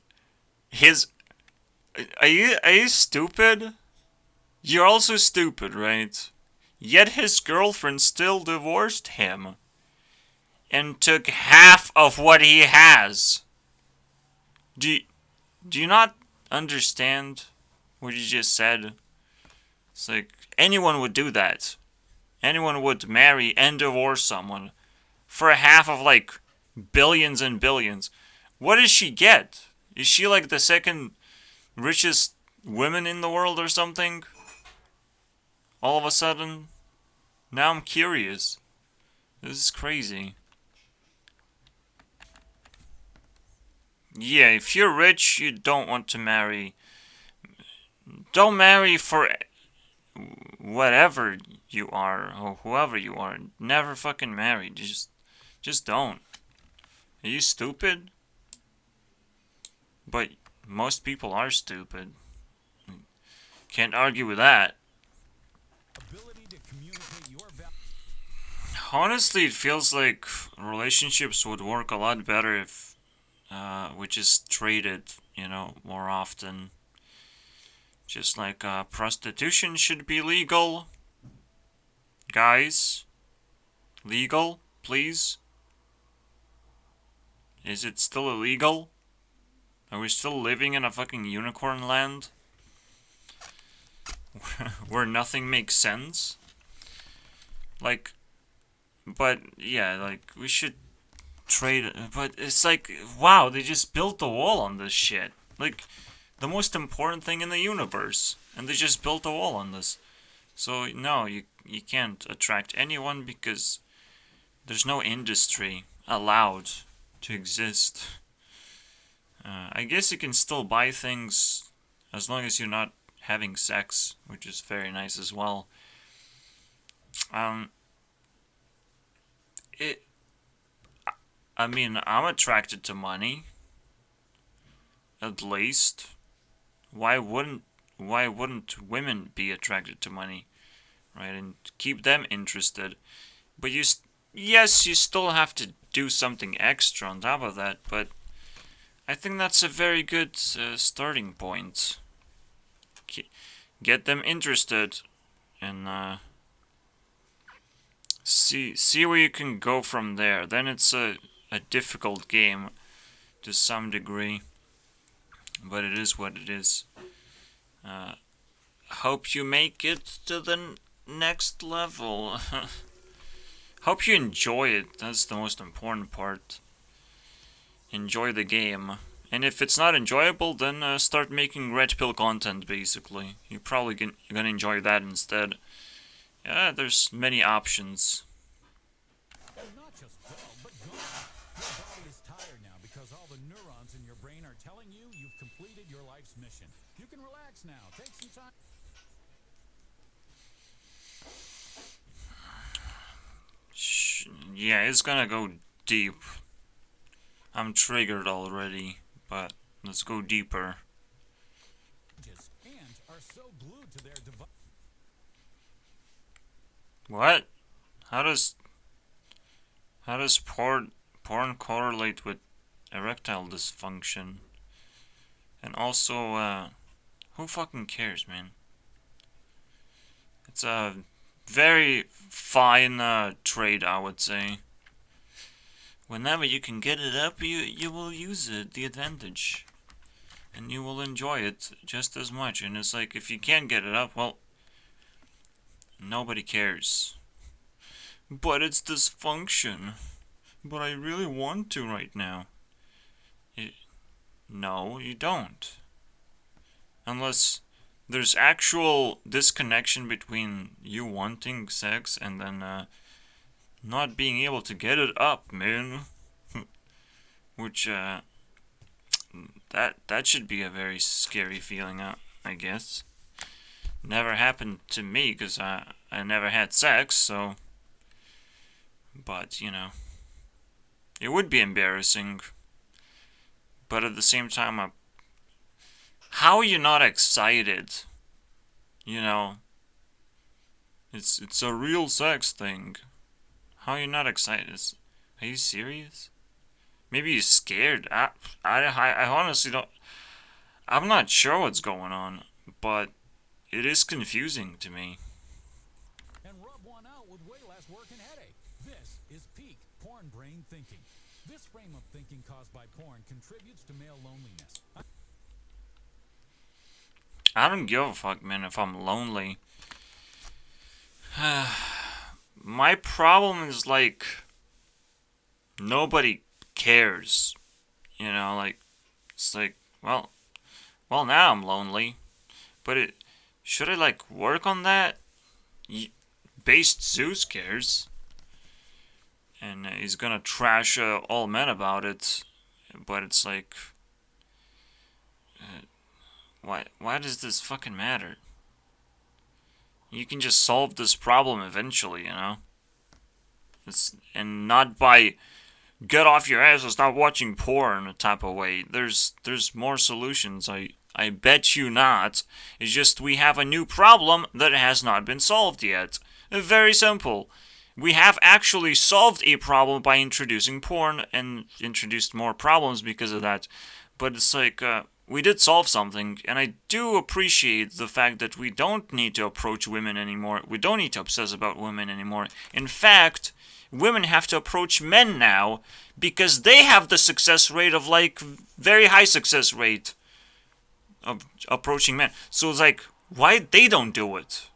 are you stupid? You're also stupid, right? Yet his girlfriend still divorced him and took half of what he has. Do you not understand what you just said? It's like, anyone would do that. Anyone would marry and divorce someone for half of, like, billions and billions. What does she get? Is she, like, the second richest woman in the world or something? All of a sudden? Now I'm curious. This is crazy. Yeah, if you're rich, you don't want to marry. Don't marry for whatever you are, or whoever you are. Never fucking marry. Just don't. Are you stupid? But most people are stupid. Can't argue with that. Ability to communicate your Honestly, it feels like relationships would work a lot better if we just traded, you know, more often. Just like prostitution should be legal. Guys, legal, please. Is it still illegal? Are we still living in a fucking unicorn land? Where nothing makes sense? Like, but yeah, like, we should trade, but it's like, wow, they just built the wall on this shit. Like, the most important thing in the universe, and they just built a wall on this. So, no, you can't attract anyone because there's no industry allowed to exist. I guess you can still buy things as long as you're not having sex, which is very nice as well. I mean, I'm attracted to money. At least. Why wouldn't women be attracted to money? Right? And keep them interested. But yes, you still have to do something extra on top of that, but I think that's a very good starting point. Get them interested and see where you can go from there. Then it's a difficult game to some degree, but it is what it is. Hope you make it to the next level. Hope you enjoy it. That's the most important part. Enjoy the game And if it's not enjoyable, then start making red pill content, basically. You're probably gonna enjoy that instead. Yeah, there's many options. You're not just dull, but gone. Your body is tired now because all the neurons in your brain are telling you you've completed your life's mission. You can relax now. Take some time. Yeah, it's gonna go deep. I'm triggered already, but let's go deeper. And are so glued to their device. What? How does porn correlate with erectile dysfunction? And also, who fucking cares, man? It's a very fine trade, I would say. Whenever you can get it up, you will use it, the advantage. And you will enjoy it just as much. And it's like, if you can't get it up, well, nobody cares. But it's dysfunction. But I really want to right now. No, you don't. Unless there's actual disconnection between you wanting sex and then not being able to get it up, man. Which that should be a very scary feeling, I guess. Never happened to me because I never had sex, so. But you know, it would be embarrassing. But at the same time, how are you not excited? You know, it's a real sex thing. How are you not excited? Are you serious? Maybe you're scared. I honestly don't. I'm not sure what's going on, but it is confusing to me. And rub one out with way less work and headache. This is peak porn brain thinking. This frame of thinking caused by porn contributes to male loneliness. I don't give a fuck, man, if I'm lonely. My problem is, like, nobody cares. You know, like, it's like, well, now I'm lonely. But should I, like, work on that? Based Zeus cares. And he's gonna trash all men about it. But it's like, why does this fucking matter? You can just solve this problem eventually, you know? And not by get off your ass and stop watching porn type of way. There's more solutions. I bet you not. It's just we have a new problem that has not been solved yet. Very simple. We have actually solved a problem by introducing porn and introduced more problems because of that. But it's like, we did solve something, and I do appreciate the fact that we don't need to approach women anymore. We don't need to obsess about women anymore. In fact, women have to approach men now because they have the success rate of, like, very high success rate of approaching men. So it's like, why they don't do it?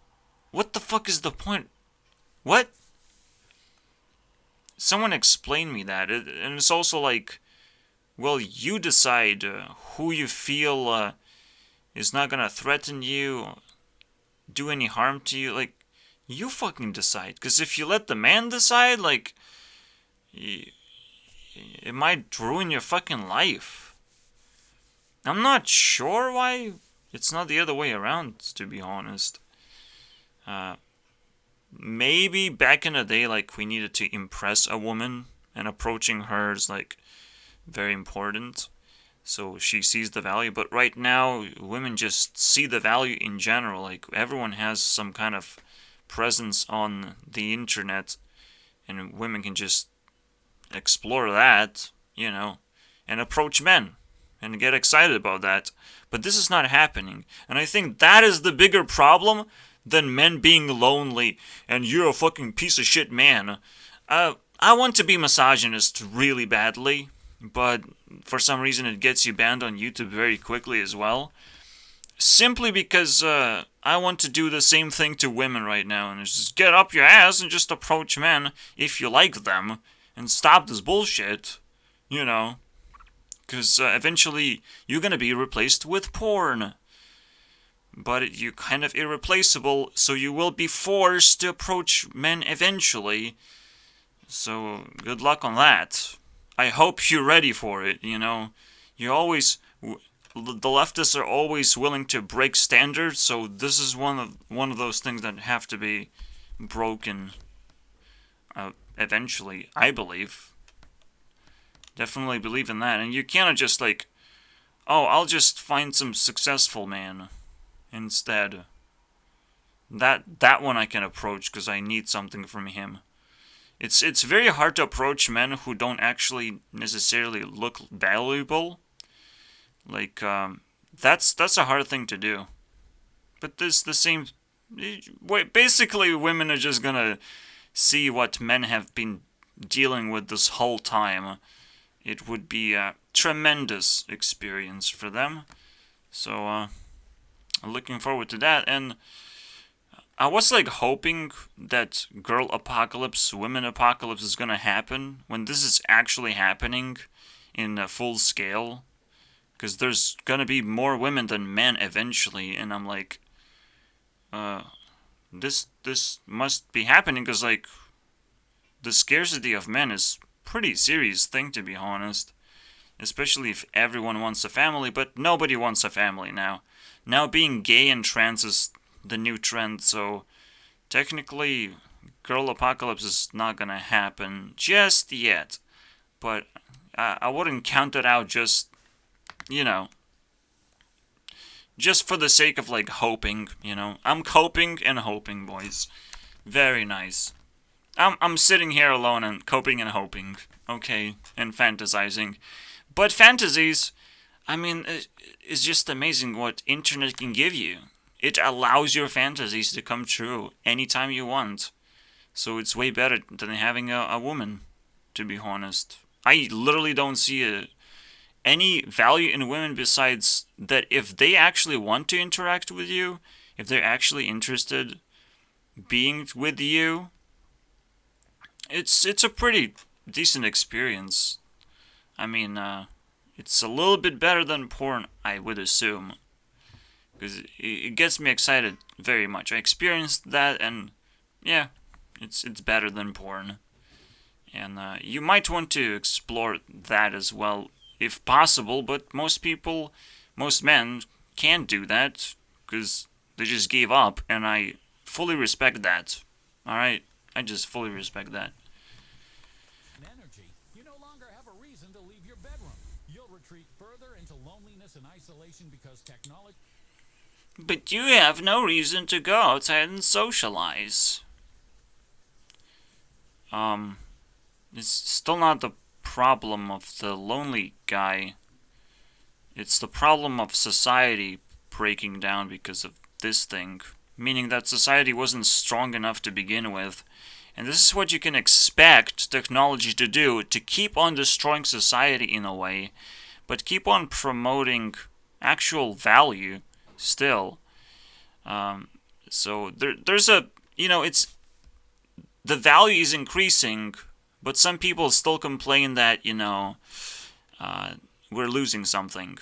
What the fuck is the point? What? Someone explain me that. And it's also like, well, you decide who you feel is not gonna threaten you, do any harm to you. Like, you fucking decide. Because if you let the man decide, like, it might ruin your fucking life. I'm not sure why it's not the other way around, to be honest. Maybe back in the day, like, we needed to impress a woman, and approaching her is, like, very important. So she sees the value. But right now, women just see the value in general. Like, everyone has some kind of presence on the internet, and women can just explore that, you know, and approach men and get excited about that. But this is not happening. And I think that is the bigger problem than men being lonely and you're a fucking piece of shit man. I want to be misogynist really badly, but for some reason it gets you banned on YouTube very quickly as well. Simply because I want to do the same thing to women right now, and it's just get up your ass and just approach men if you like them, and stop this bullshit, you know. Because eventually you're gonna be replaced with porn. But you're kind of irreplaceable, so you will be forced to approach men eventually. So good luck on that. I hope you're ready for it, you know. You always... The leftists are always willing to break standards, so this is one of those things that have to be broken eventually, I believe. Definitely believe in that. And you cannot just like, oh, I'll just find some successful man instead. That one I can approach because I need something from him. It's very hard to approach men who don't actually necessarily look valuable. Like, that's a hard thing to do. But this the same... Basically, women are just gonna see what men have been dealing with this whole time. It would be a tremendous experience for them. So, I'm looking forward to that. And I was, like, hoping that girl apocalypse, women apocalypse is gonna happen when this is actually happening in full scale. Because there's gonna be more women than men eventually, and I'm like, this must be happening, because, like, the scarcity of men is pretty serious thing, to be honest. Especially if everyone wants a family, but nobody wants a family now. Now being gay and trans is the new trend, so technically, girl apocalypse is not gonna happen just yet. But I wouldn't count it out just... You know, just for the sake of, like, hoping, you know. I'm coping and hoping, boys. Very nice. I'm sitting here alone and coping and hoping, okay, and fantasizing. But fantasies, I mean, it's just amazing what internet can give you. It allows your fantasies to come true anytime you want. So it's way better than having a woman, to be honest. I literally don't see any value in women besides that if they actually want to interact with you, if they're actually interested being with you, it's a pretty decent experience. I mean, it's a little bit better than porn, I would assume. Because it gets me excited very much. I experienced that, and yeah, it's better than porn. And you might want to explore that as well, if possible, but most men can't do that, because they just gave up, and I fully respect that. Alright? I just fully respect that. Energy, you no longer have a reason to leave your bedroom. You'll retreat further into loneliness and isolation because technology... But you have no reason to go outside and socialize. It's still not the problem of the lonely guy. It's the problem of society breaking down because of this thing. Meaning that society wasn't strong enough to begin with. And this is what you can expect technology to do, to keep on destroying society in a way, but keep on promoting actual value still. So there's a, you know, it's, the value is increasing, but some people still complain that, you know, we're losing something.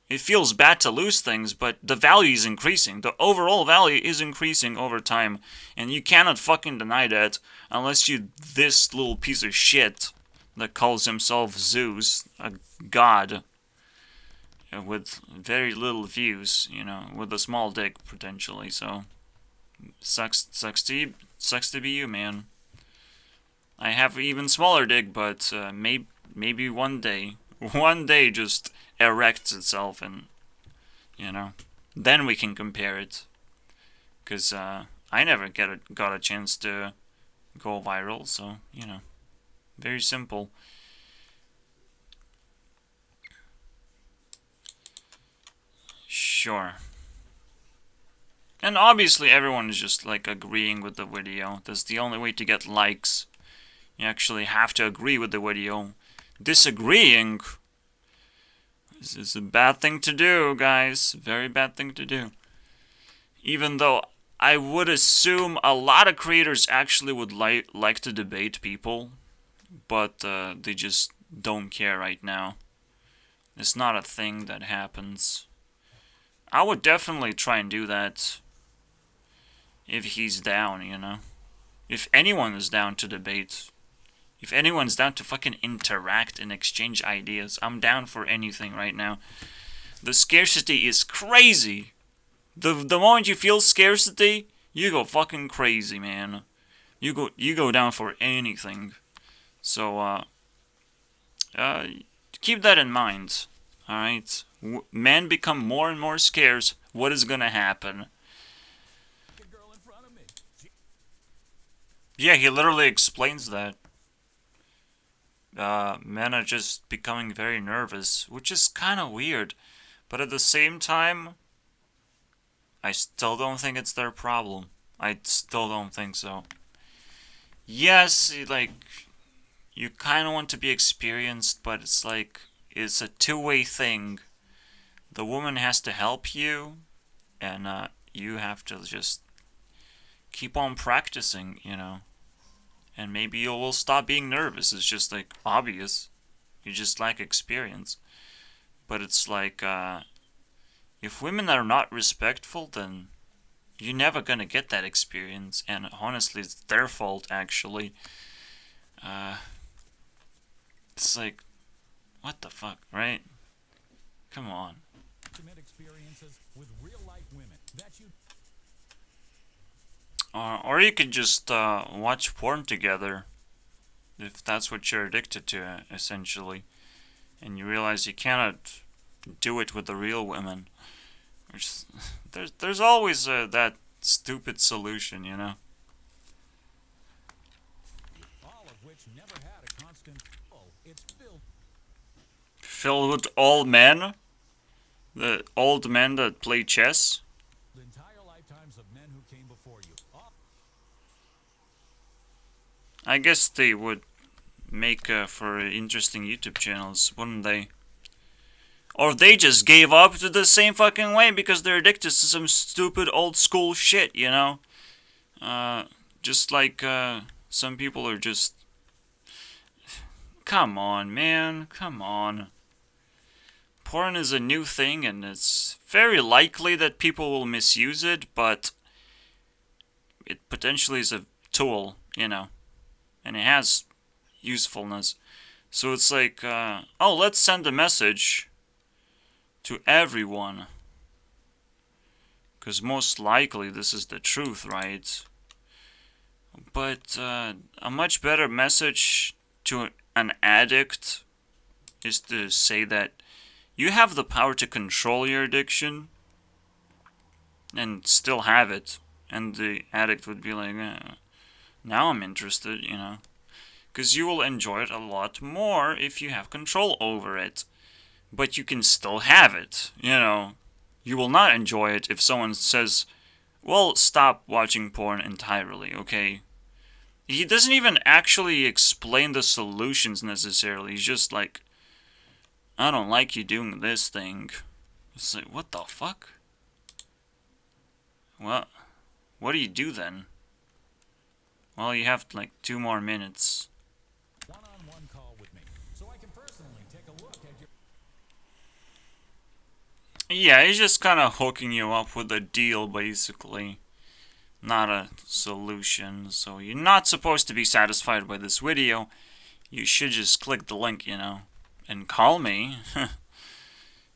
It feels bad to lose things, but the value is increasing. The overall value is increasing over time, and you cannot fucking deny that unless you this little piece of shit that calls himself Zeus, a god with very little views, you know, with a small dick potentially. So sucks to be you, man. I have an even smaller dick, but maybe one day just erects itself, and, you know, then we can compare it. Because I never got a chance to go viral, so, you know, very simple. Sure. And obviously everyone is just, like, agreeing with the video. That's the only way to get likes. You actually have to agree with the video. Disagreeing is a bad thing to do, guys. Very bad thing to do. Even though I would assume a lot of creators actually would like to debate people, but they just don't care right now. is not a thing that happens. I would definitely try and do that if he's down, you know? If anyone is down to debate. If anyone's down to fucking interact and exchange ideas, I'm down for anything right now. The scarcity is crazy. The moment you feel scarcity, you go fucking crazy, man. You go down for anything. So keep that in mind. All right, men become more and more scarce. What is gonna happen? The girl in front of me. Yeah, he literally explains that. Men are just becoming very nervous, which is kind of weird. But at the same time, I still don't think it's their problem. I still don't think so. Yes, like, you kind of want to be experienced, but it's like, it's a two-way thing. The woman has to help you, and you have to just keep on practicing, you know. And maybe you will stop being nervous. It's just like obvious. You just lack experience. But it's like, if women are not respectful, then you're never gonna get that experience. And honestly, it's their fault, actually. It's like, what the fuck, right? Come on. Intimate experiences with real life women. That you Or you could just watch porn together, if that's what you're addicted to, essentially. And you realize you cannot do it with the real women. There's always that stupid solution, you know? all of which never had a constant flow. It's filled Filled with old men? The old men that play chess? the entire lifetimes of men who came before you. I guess they would make for interesting YouTube channels, wouldn't they? Or they just gave up to the same fucking way because they're addicted to some stupid old school shit, you know? Just like some people are just... Come on, man. Come on. Porn is a new thing, and it's very likely that people will misuse it, but it potentially is a tool, you know? And it has usefulness. So it's like, oh, let's send a message to everyone. Because most likely this is the truth, right? But a much better message to an addict is to say that you have the power to control your addiction and still have it. And the addict would be like, now I'm interested, you know. Because you will enjoy it a lot more if you have control over it. But you can still have it, you know. You will not enjoy it if someone says, well, stop watching porn entirely, okay? He doesn't even actually explain the solutions necessarily. He's just like, I don't like you doing this thing. It's like, what the fuck? Well, what do you do then? Well, you have like 2 more minutes. one-on-one call with me, so I can personally take a look at your. Yeah, he's just kind of hooking you up with a deal, basically. Not a solution. So you're not supposed to be satisfied by this video. You should just click the link, you know. And call me.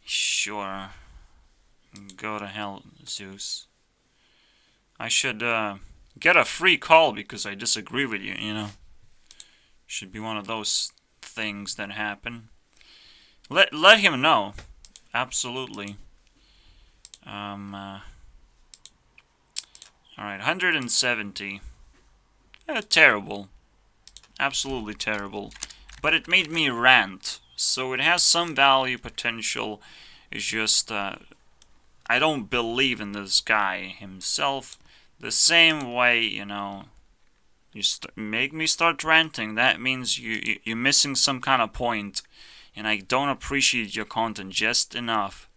Sure. Go to hell, Zeus. I should get a free call because I disagree with you, you know. Should be one of those things that happen. Let him know. Absolutely. Alright, 170. Terrible. Absolutely terrible. But it made me rant. So it has some value potential. It's just, I don't believe in this guy himself. The same way, you know, you make me start ranting. That means you're missing some kind of point. And I don't appreciate your content just enough.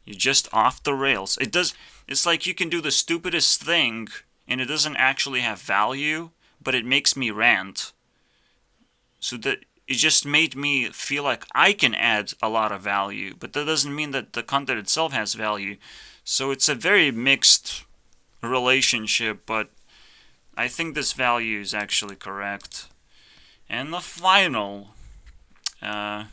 You're just off the rails. It's like you can do the stupidest thing, and it doesn't actually have value, but it makes me rant. So that just made me feel like I can add a lot of value, but that doesn't mean that the content itself has value. So it's a very mixed relationship, but I think this value is actually correct. And the final, and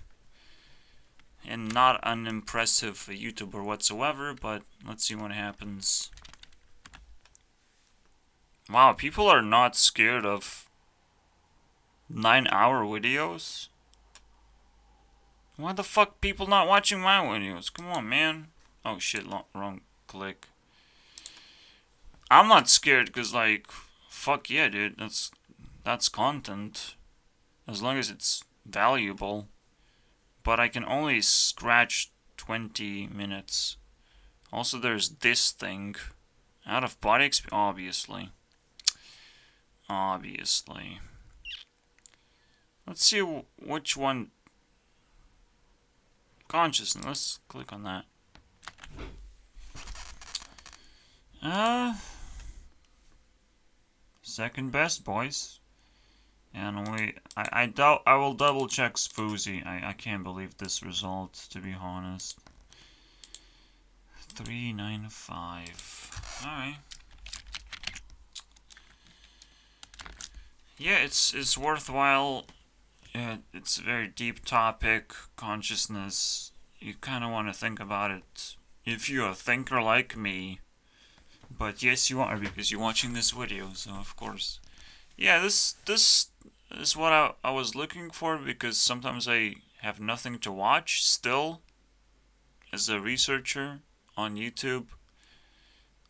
not an impressive YouTuber whatsoever, but let's see what happens. Wow, people are not scared of 9-hour videos? Why the fuck people not watching my videos? Come on, man. Oh shit, wrong click. I'm not scared because, like, fuck yeah, dude. That's content. As long as it's valuable. But I can only scratch 20 minutes. Also, there's this thing. Out of body experience, obviously. Let's see which one. Consciousness. Let's click on that. Second best, boys. And I doubt I will double check Spoozy. I can't believe this result, to be honest. 395. Alright. Yeah, it's worthwhile. It's a very deep topic, consciousness. You kind of want to think about it if you're a thinker like me. But yes, you are, because you're watching this video, so of course. Yeah, this is what I was looking for, because sometimes I have nothing to watch still. As a researcher on YouTube,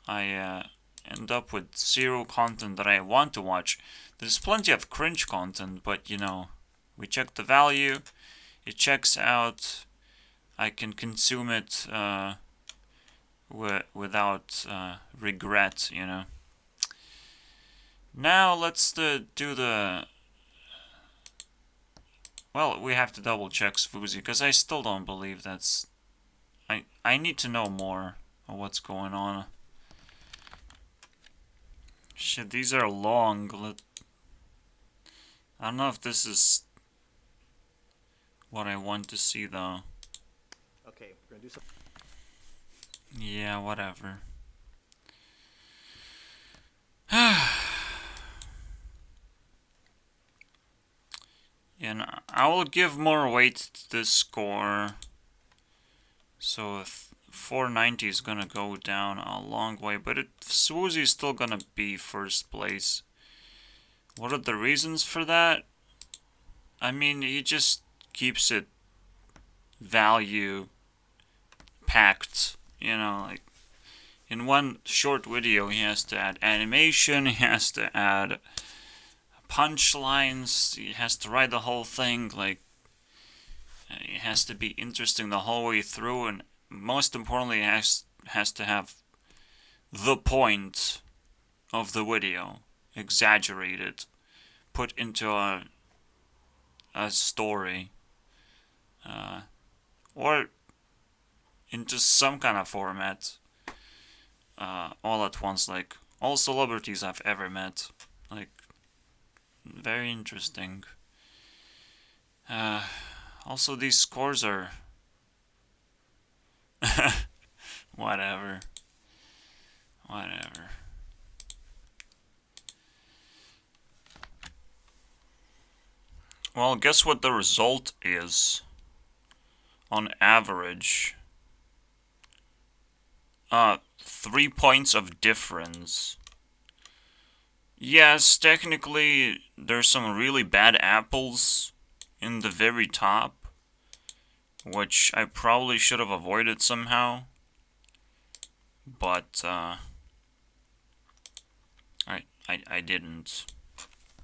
I end up with zero content that I want to watch. There's plenty of cringe content, but you know, we check the value, it checks out, I can consume it without regret, you know. Now let's do the... Well, we have to double check Spoozy, because I still don't believe that's... I need to know more of what's going on. Shit, these are long. I don't know if this is what I want to see, though. Okay, we're gonna do some. Yeah, whatever. And I will give more weight to this score. So 490 is gonna go down a long way, but Swoozy is still gonna be first place. What are the reasons for that? I mean, he just keeps it value packed, you know, like in one short video he has to add animation, he has to add punchlines, he has to write the whole thing, like it has to be interesting the whole way through, and most importantly it has to have the point of the video exaggerated, put into a story, or into some kind of format, all at once, like all celebrities I've ever met. Like, very interesting. Also, these scores are whatever. Well, guess what the result is on average? 3 points of difference. Yes, technically there's some really bad apples in the very top, which I probably should have avoided somehow, but I didn't.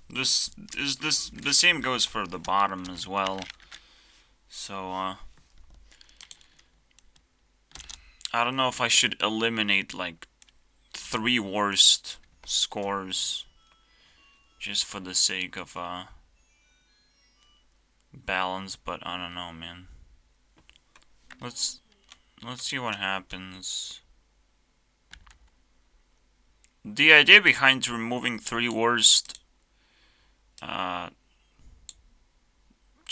The same goes for the bottom as well. So I don't know if I should eliminate like 3 worst scores just for the sake of balance, but I don't know, man. Let's see what happens. The idea behind removing 3 worst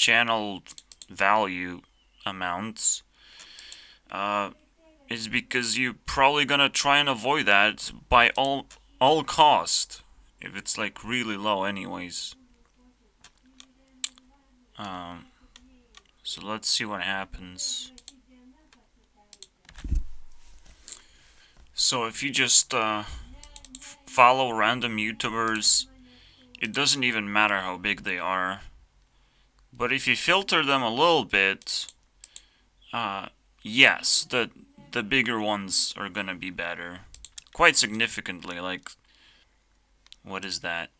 channel value amounts, is because you're probably gonna try and avoid that by all cost, if it's like really low anyways. So let's see what happens. So if you just follow random YouTubers, it doesn't even matter how big they are. But if you filter them a little bit, yes, the bigger ones are gonna be better. Quite significantly, like, what is that?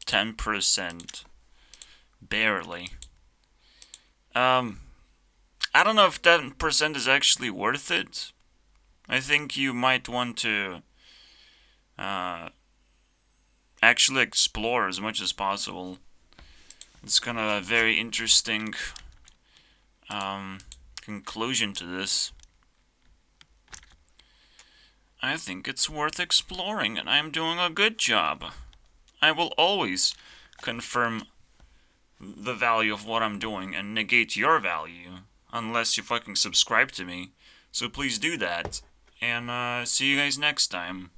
10%. Barely. I don't know if 10% is actually worth it. I think you might want to actually explore as much as possible. It's kind of a very interesting conclusion to this. I think it's worth exploring, and I'm doing a good job. I will always confirm the value of what I'm doing and negate your value, unless you fucking subscribe to me. So please do that, and see you guys next time.